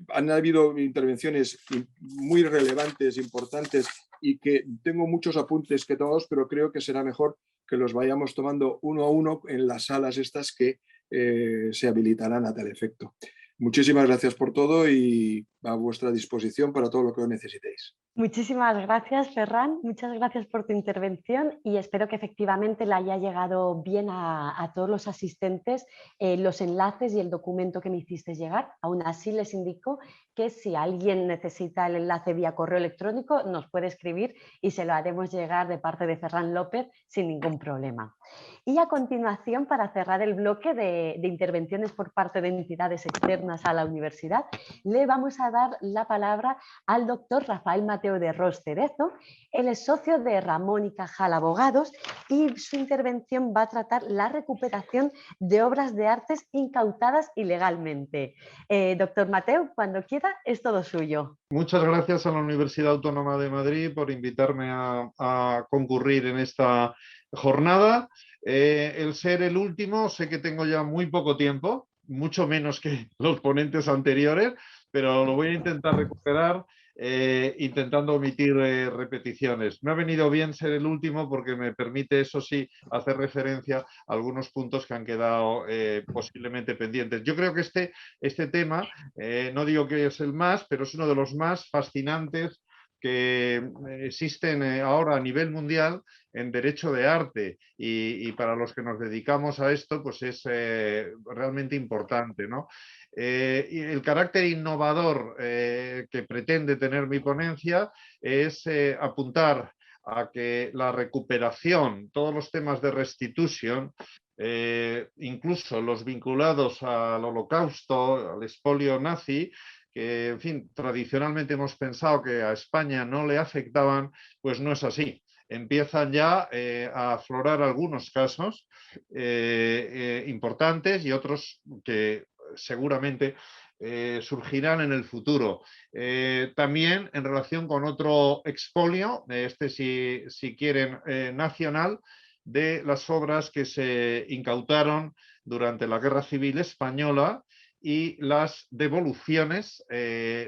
han habido intervenciones muy relevantes, importantes, y que tengo muchos apuntes que todos, pero creo que será mejor que los vayamos tomando uno a uno en las salas estas que se habilitarán a tal efecto. Muchísimas gracias por todo y a vuestra disposición para todo lo que necesitéis. Muchísimas gracias, Ferran. Muchas gracias por tu intervención y espero que efectivamente le haya llegado bien a todos los asistentes los enlaces y el documento que me hiciste llegar. Aún así, les indico que si alguien necesita el enlace vía correo electrónico, nos puede escribir y se lo haremos llegar de parte de Ferran López sin ningún problema. Y a continuación, para cerrar el bloque de intervenciones por parte de entidades externas a la universidad, le vamos a dar la palabra al doctor Rafael Mateo de Ros Cerezo. Él es socio de Ramón y Cajal Abogados y su intervención va a tratar la recuperación de obras de artes incautadas ilegalmente. Doctor Mateo, cuando quiera, es todo suyo. Muchas gracias a la Universidad Autónoma de Madrid por invitarme a concurrir en esta jornada. El ser el último, sé que tengo ya muy poco tiempo, mucho menos que los ponentes anteriores, pero lo voy a intentar recuperar intentando omitir repeticiones. Me ha venido bien ser el último porque me permite, eso sí, hacer referencia a algunos puntos que han quedado posiblemente pendientes. Yo creo que este tema, no digo que es el más, pero es uno de los más fascinantes que existen ahora a nivel mundial en derecho de arte y para los que nos dedicamos a esto pues es realmente importante, ¿no? Y el carácter innovador que pretende tener mi ponencia es apuntar a que la recuperación, todos los temas de restitución, incluso los vinculados al holocausto, al expolio nazi, que, en fin, tradicionalmente hemos pensado que a España no le afectaban, pues no es así. Empiezan ya a aflorar algunos casos importantes y otros que seguramente surgirán en el futuro. También en relación con otro expolio, si quieren, nacional, de las obras que se incautaron durante la Guerra Civil Española y las devoluciones,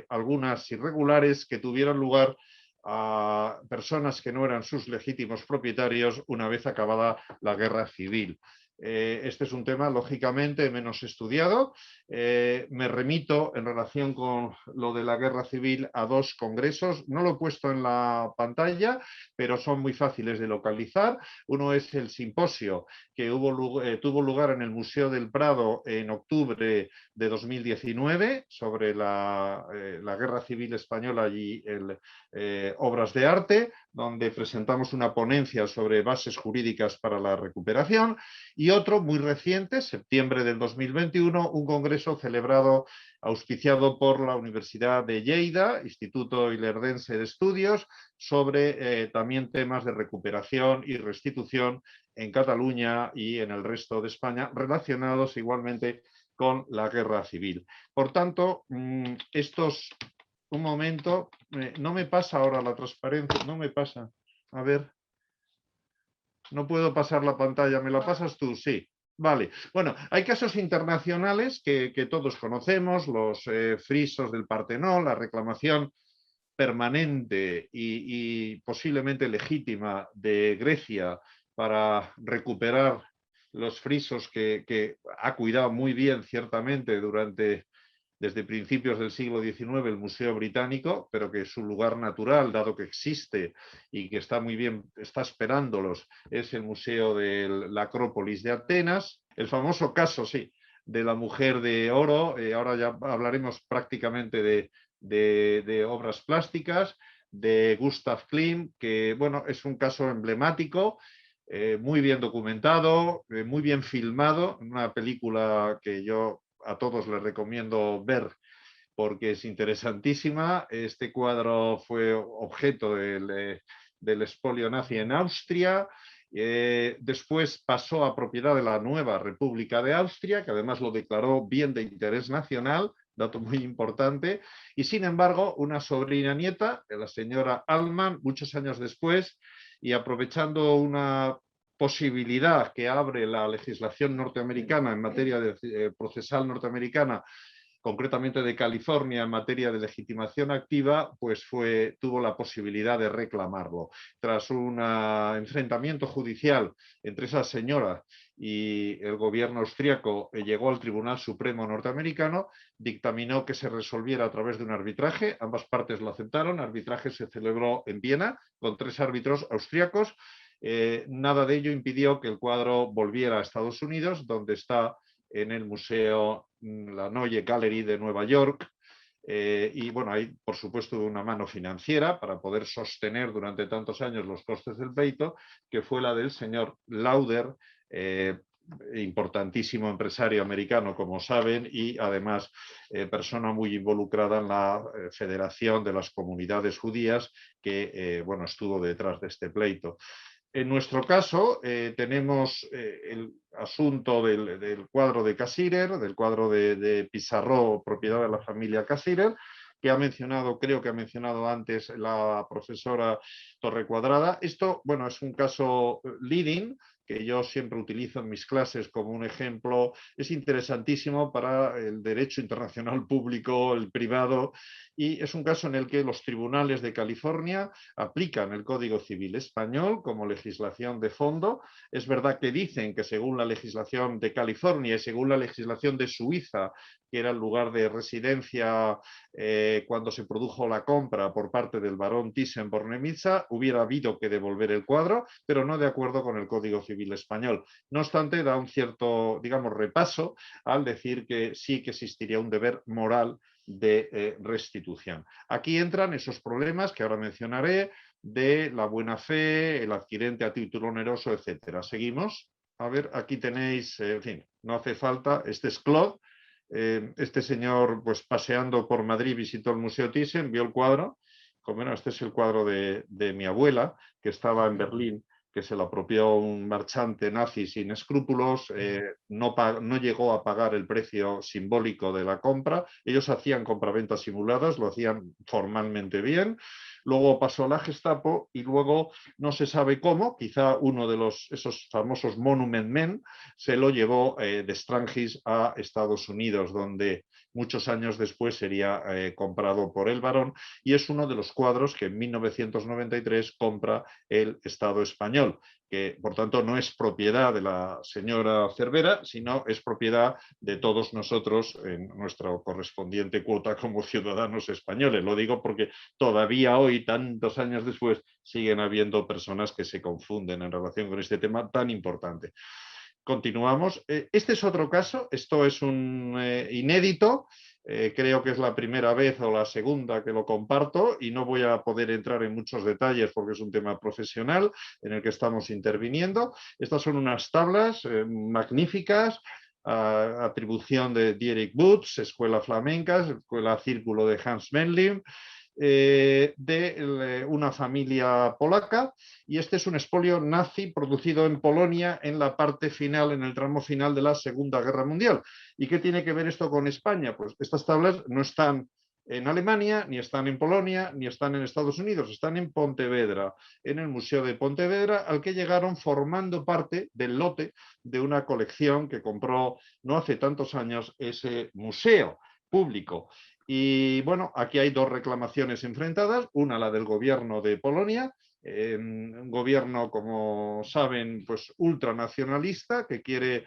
algunas irregulares, que tuvieron lugar a personas que no eran sus legítimos propietarios una vez acabada la Guerra Civil. Este es un tema, lógicamente, menos estudiado. Me remito en relación con lo de la Guerra Civil a dos congresos. No lo he puesto en la pantalla, pero son muy fáciles de localizar. Uno es el simposio que tuvo lugar en el Museo del Prado en octubre de 2019 sobre la Guerra Civil Española y obras de arte, donde presentamos una ponencia sobre bases jurídicas para la recuperación, y otro muy reciente, septiembre del 2021, un congreso celebrado, auspiciado por la Universidad de Lleida, Instituto Ilerdense de Estudios, sobre también temas de recuperación y restitución en Cataluña y en el resto de España, relacionados igualmente con la Guerra Civil. Por tanto, un momento, no me pasa ahora la transparencia, no me pasa. A ver, no puedo pasar la pantalla, ¿me la pasas tú? Sí. Vale, bueno, hay casos internacionales que todos conocemos, los frisos del Partenón, la reclamación permanente y posiblemente legítima de Grecia para recuperar los frisos que ha cuidado muy bien, ciertamente, desde principios del siglo XIX el Museo Británico, pero que su lugar natural, dado que existe y que está muy bien, está esperándolos, es el Museo de la Acrópolis de Atenas. El famoso caso, sí, de la mujer de oro, ahora ya hablaremos prácticamente de obras plásticas, de Gustav Klimt, que bueno, es un caso emblemático, muy bien documentado, muy bien filmado, una película que yo a todos les recomiendo ver porque es interesantísima. Este cuadro fue objeto del expolio nazi en Austria. Después pasó a propiedad de la nueva República de Austria, que además lo declaró bien de interés nacional, dato muy importante, y sin embargo una sobrina nieta, la señora Altmann, muchos años después, y aprovechando una posibilidad que abre la legislación norteamericana en materia procesal norteamericana concretamente de California en materia de legitimación activa, pues tuvo la posibilidad de reclamarlo. Tras un enfrentamiento judicial entre esa señora y el gobierno austríaco, llegó al Tribunal Supremo norteamericano, dictaminó que se resolviera a través de un arbitraje, ambas partes lo aceptaron, el arbitraje se celebró en Viena con 3 árbitros austríacos. Nada de ello impidió que el cuadro volviera a Estados Unidos, donde está en el Museo La Neue Gallery de Nueva York. Y bueno, hay por supuesto una mano financiera para poder sostener durante tantos años los costes del pleito, que fue la del señor Lauder, importantísimo empresario americano, como saben, y además persona muy involucrada en la Federación de las Comunidades Judías, que bueno, estuvo detrás de este pleito. En nuestro caso tenemos el asunto del cuadro de Cassirer, del cuadro de Pissarro, propiedad de la familia Cassirer, que ha mencionado, creo que ha mencionado antes la profesora Torrecuadrada. Esto, bueno, es un caso leading, que yo siempre utilizo en mis clases como un ejemplo. Es interesantísimo para el derecho internacional público, el privado, y es un caso en el que los tribunales de California aplican el Código Civil español como legislación de fondo. Es verdad que dicen que según la legislación de California y según la legislación de Suiza, que era el lugar de residencia cuando se produjo la compra por parte del barón Thyssen-Bornemisza, hubiera habido que devolver el cuadro, pero no de acuerdo con el Código Civil español. No obstante, da un cierto, digamos, repaso al decir que sí que existiría un deber moral de restitución. Aquí entran esos problemas que ahora mencionaré de la buena fe, el adquirente a título oneroso, etcétera. Seguimos. A ver, aquí tenéis, en fin, no hace falta, este es Claude. Este señor, pues paseando por Madrid, visitó el Museo Thyssen, vio el cuadro. Bueno, este es el cuadro de mi abuela, que estaba en Berlín, que se lo apropió un marchante nazi sin escrúpulos, no llegó a pagar el precio simbólico de la compra. Ellos hacían compraventas simuladas, lo hacían formalmente bien. Luego pasó la Gestapo y luego no se sabe cómo, quizá uno de esos famosos Monument Men se lo llevó de Strangis a Estados Unidos, donde muchos años después sería comprado por el barón, y es uno de los cuadros que en 1993 compra el Estado español, que por tanto no es propiedad de la señora Cervera, sino es propiedad de todos nosotros en nuestra correspondiente cuota como ciudadanos españoles. Lo digo porque todavía hoy, tantos años después, siguen habiendo personas que se confunden en relación con este tema tan importante. Continuamos. Este es otro caso, esto es un inédito, creo que es la primera vez o la segunda que lo comparto y no voy a poder entrar en muchos detalles porque es un tema profesional en el que estamos interviniendo. Estas son unas tablas magníficas, atribución de Dietrich Butz, Escuela Flamenca, Escuela Círculo de Hans Memling, de una familia polaca, y este es un expolio nazi producido en Polonia en la parte final, en el tramo final de la Segunda Guerra Mundial. ¿Y qué tiene que ver esto con España? Pues estas tablas no están en Alemania, ni están en Polonia, ni están en Estados Unidos, están en Pontevedra, en el Museo de Pontevedra, al que llegaron formando parte del lote de una colección que compró no hace tantos años ese museo público. Y bueno, aquí hay dos reclamaciones enfrentadas, una la del gobierno de Polonia, un gobierno, como saben, pues ultranacionalista, que quiere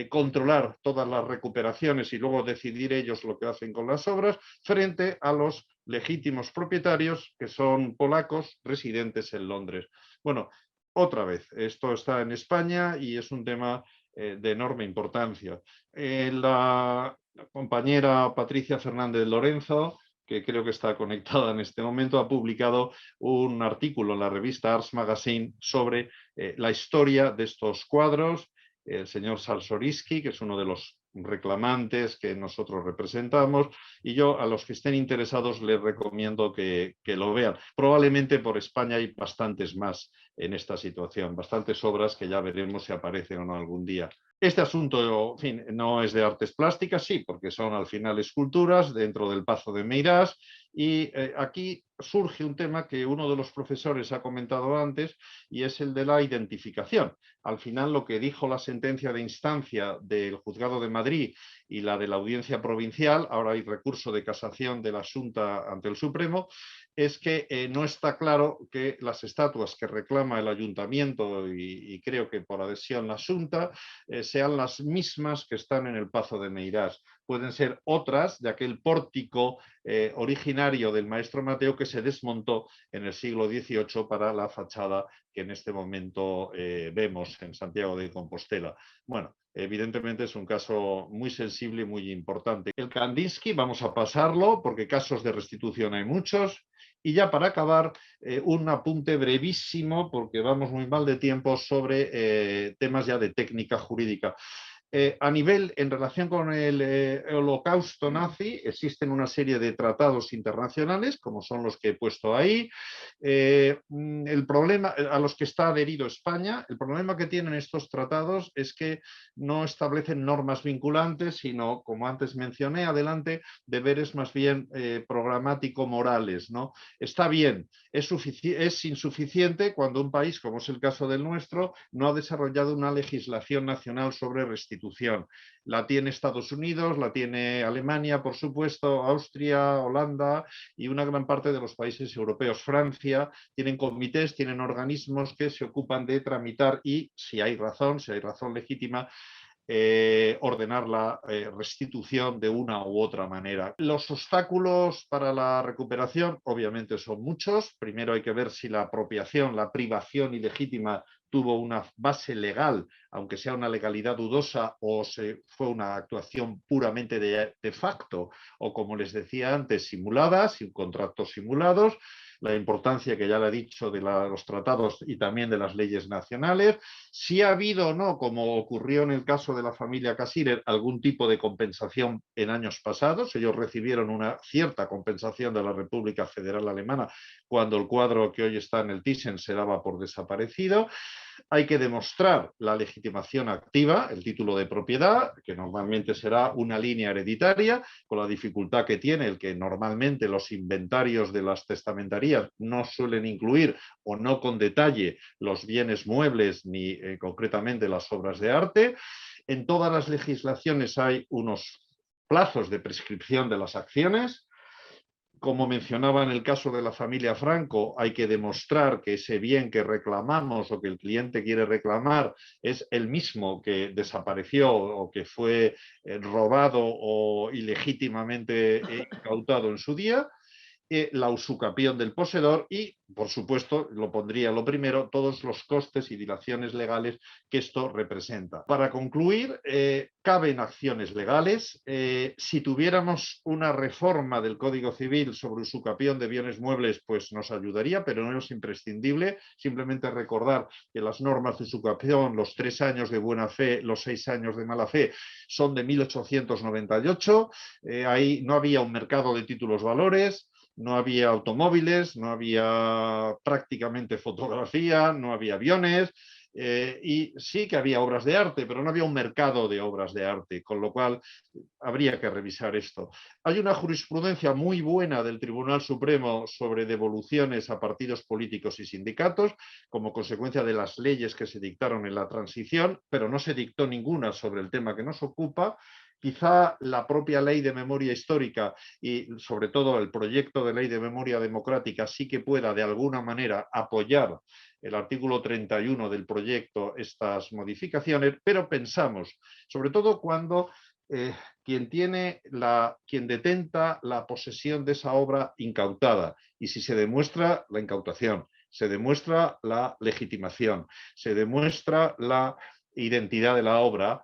controlar todas las recuperaciones y luego decidir ellos lo que hacen con las obras, frente a los legítimos propietarios, que son polacos residentes en Londres. Bueno, otra vez, esto está en España y es un tema de enorme importancia. La compañera Patricia Fernández Lorenzo, que creo que está conectada en este momento, ha publicado un artículo en la revista Ars Magazine sobre la historia de estos cuadros. El señor Salsoriski, que es uno de los reclamantes que nosotros representamos, y yo a los que estén interesados les recomiendo que lo vean. Probablemente por España hay bastantes más en esta situación, bastantes obras que ya veremos si aparecen o no algún día. Este asunto, en fin, no es de artes plásticas, sí, porque son al final esculturas dentro del Pazo de Meirás, y aquí surge un tema que uno de los profesores ha comentado antes, y es el de la identificación. Al final, lo que dijo la sentencia de instancia del Juzgado de Madrid y la de la Audiencia Provincial, ahora hay recurso de casación del asunto ante el Supremo, es que no está claro que las estatuas que reclama el Ayuntamiento, y creo que por adhesión la Xunta, sean las mismas que están en el Pazo de Meirás. Pueden ser otras de aquel pórtico originario del maestro Mateo que se desmontó en el siglo XVIII para la fachada que en este momento vemos en Santiago de Compostela. Bueno, evidentemente es un caso muy sensible y muy importante. El Kandinsky, vamos a pasarlo porque casos de restitución hay muchos. Y ya para acabar, un apunte brevísimo, porque vamos muy mal de tiempo, sobre temas ya de técnica jurídica. En relación con el holocausto nazi, existen una serie de tratados internacionales, como son los que he puesto ahí. El problema a los que está adherido España, el problema que tienen estos tratados es que no establecen normas vinculantes, sino, como antes mencioné, adelante, deberes más bien programático-morales, ¿no? Está bien, es insuficiente cuando un país, como es el caso del nuestro, no ha desarrollado una legislación nacional sobre restitución. La tiene Estados Unidos, la tiene Alemania, por supuesto, Austria, Holanda y una gran parte de los países europeos. Francia, tienen comités, tienen organismos que se ocupan de tramitar y, si hay razón legítima, ordenar la restitución de una u otra manera. Los obstáculos para la recuperación obviamente son muchos. Primero hay que ver si la apropiación, la privación ilegítima tuvo una base legal, aunque sea una legalidad dudosa, o fue una actuación puramente de facto, o como les decía antes, simulada, sin contratos simulados. La importancia que ya le he dicho de los tratados y también de las leyes nacionales. Si ha habido o no, como ocurrió en el caso de la familia Cassirer, algún tipo de compensación en años pasados. Ellos recibieron una cierta compensación de la República Federal Alemana cuando el cuadro que hoy está en el Thyssen se daba por desaparecido. Hay que demostrar la legitimación activa, el título de propiedad, que normalmente será una línea hereditaria, con la dificultad que tiene el que normalmente los inventarios de las testamentarías no suelen incluir o no con detalle los bienes muebles ni concretamente las obras de arte. En todas las legislaciones hay unos plazos de prescripción de las acciones. Como mencionaba en el caso de la familia Franco, hay que demostrar que ese bien que reclamamos o que el cliente quiere reclamar es el mismo que desapareció o que fue robado o ilegítimamente incautado en su día. La usucapión del poseedor y, por supuesto, lo pondría lo primero, todos los costes y dilaciones legales que esto representa. Para concluir, caben acciones legales. Si tuviéramos una reforma del Código Civil sobre usucapión de bienes muebles, pues nos ayudaría, pero no es imprescindible. Simplemente recordar que las normas de usucapión, los 3 años de buena fe, los 6 años de mala fe, son de 1898. Ahí no había un mercado de títulos valores. No había automóviles, no había prácticamente fotografía, no había aviones y sí que había obras de arte, pero no había un mercado de obras de arte, con lo cual habría que revisar esto. Hay una jurisprudencia muy buena del Tribunal Supremo sobre devoluciones a partidos políticos y sindicatos como consecuencia de las leyes que se dictaron en la transición, pero no se dictó ninguna sobre el tema que nos ocupa. Quizá la propia ley de memoria histórica y sobre todo el proyecto de ley de memoria democrática sí que pueda de alguna manera apoyar el artículo 31 del proyecto estas modificaciones, pero pensamos, sobre todo cuando quien detenta la posesión de esa obra incautada y si se demuestra la incautación, se demuestra la legitimación, se demuestra la identidad de la obra,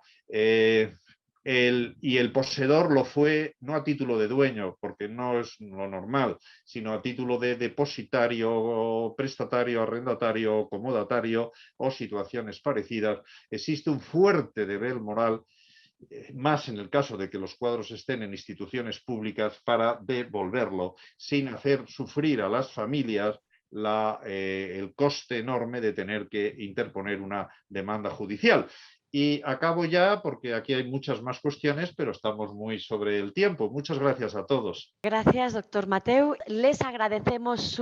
y el poseedor lo fue no a título de dueño, porque no es lo normal, sino a título de depositario, prestatario, arrendatario, comodatario o situaciones parecidas. Existe un fuerte deber moral, más en el caso de que los cuadros estén en instituciones públicas, para devolverlo sin hacer sufrir a las familias el coste enorme de tener que interponer una demanda judicial. Y acabo ya porque aquí hay muchas más cuestiones, pero estamos muy sobre el tiempo. Muchas gracias a todos. Gracias, doctor Mateu. Les agradecemos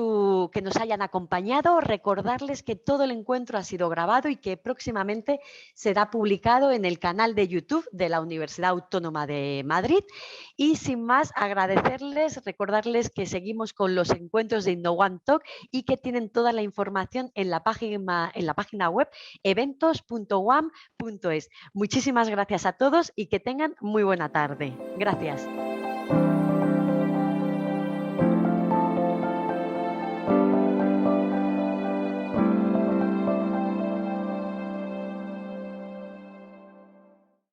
que nos hayan acompañado. Recordarles que todo el encuentro ha sido grabado y que próximamente será publicado en el canal de YouTube de la Universidad Autónoma de Madrid. Y sin más, agradecerles, recordarles que seguimos con los encuentros de InnoOneTalk y que tienen toda la información en la página web eventos.uam.es. Muchísimas gracias a todos y que tengan muy buena tarde. Gracias.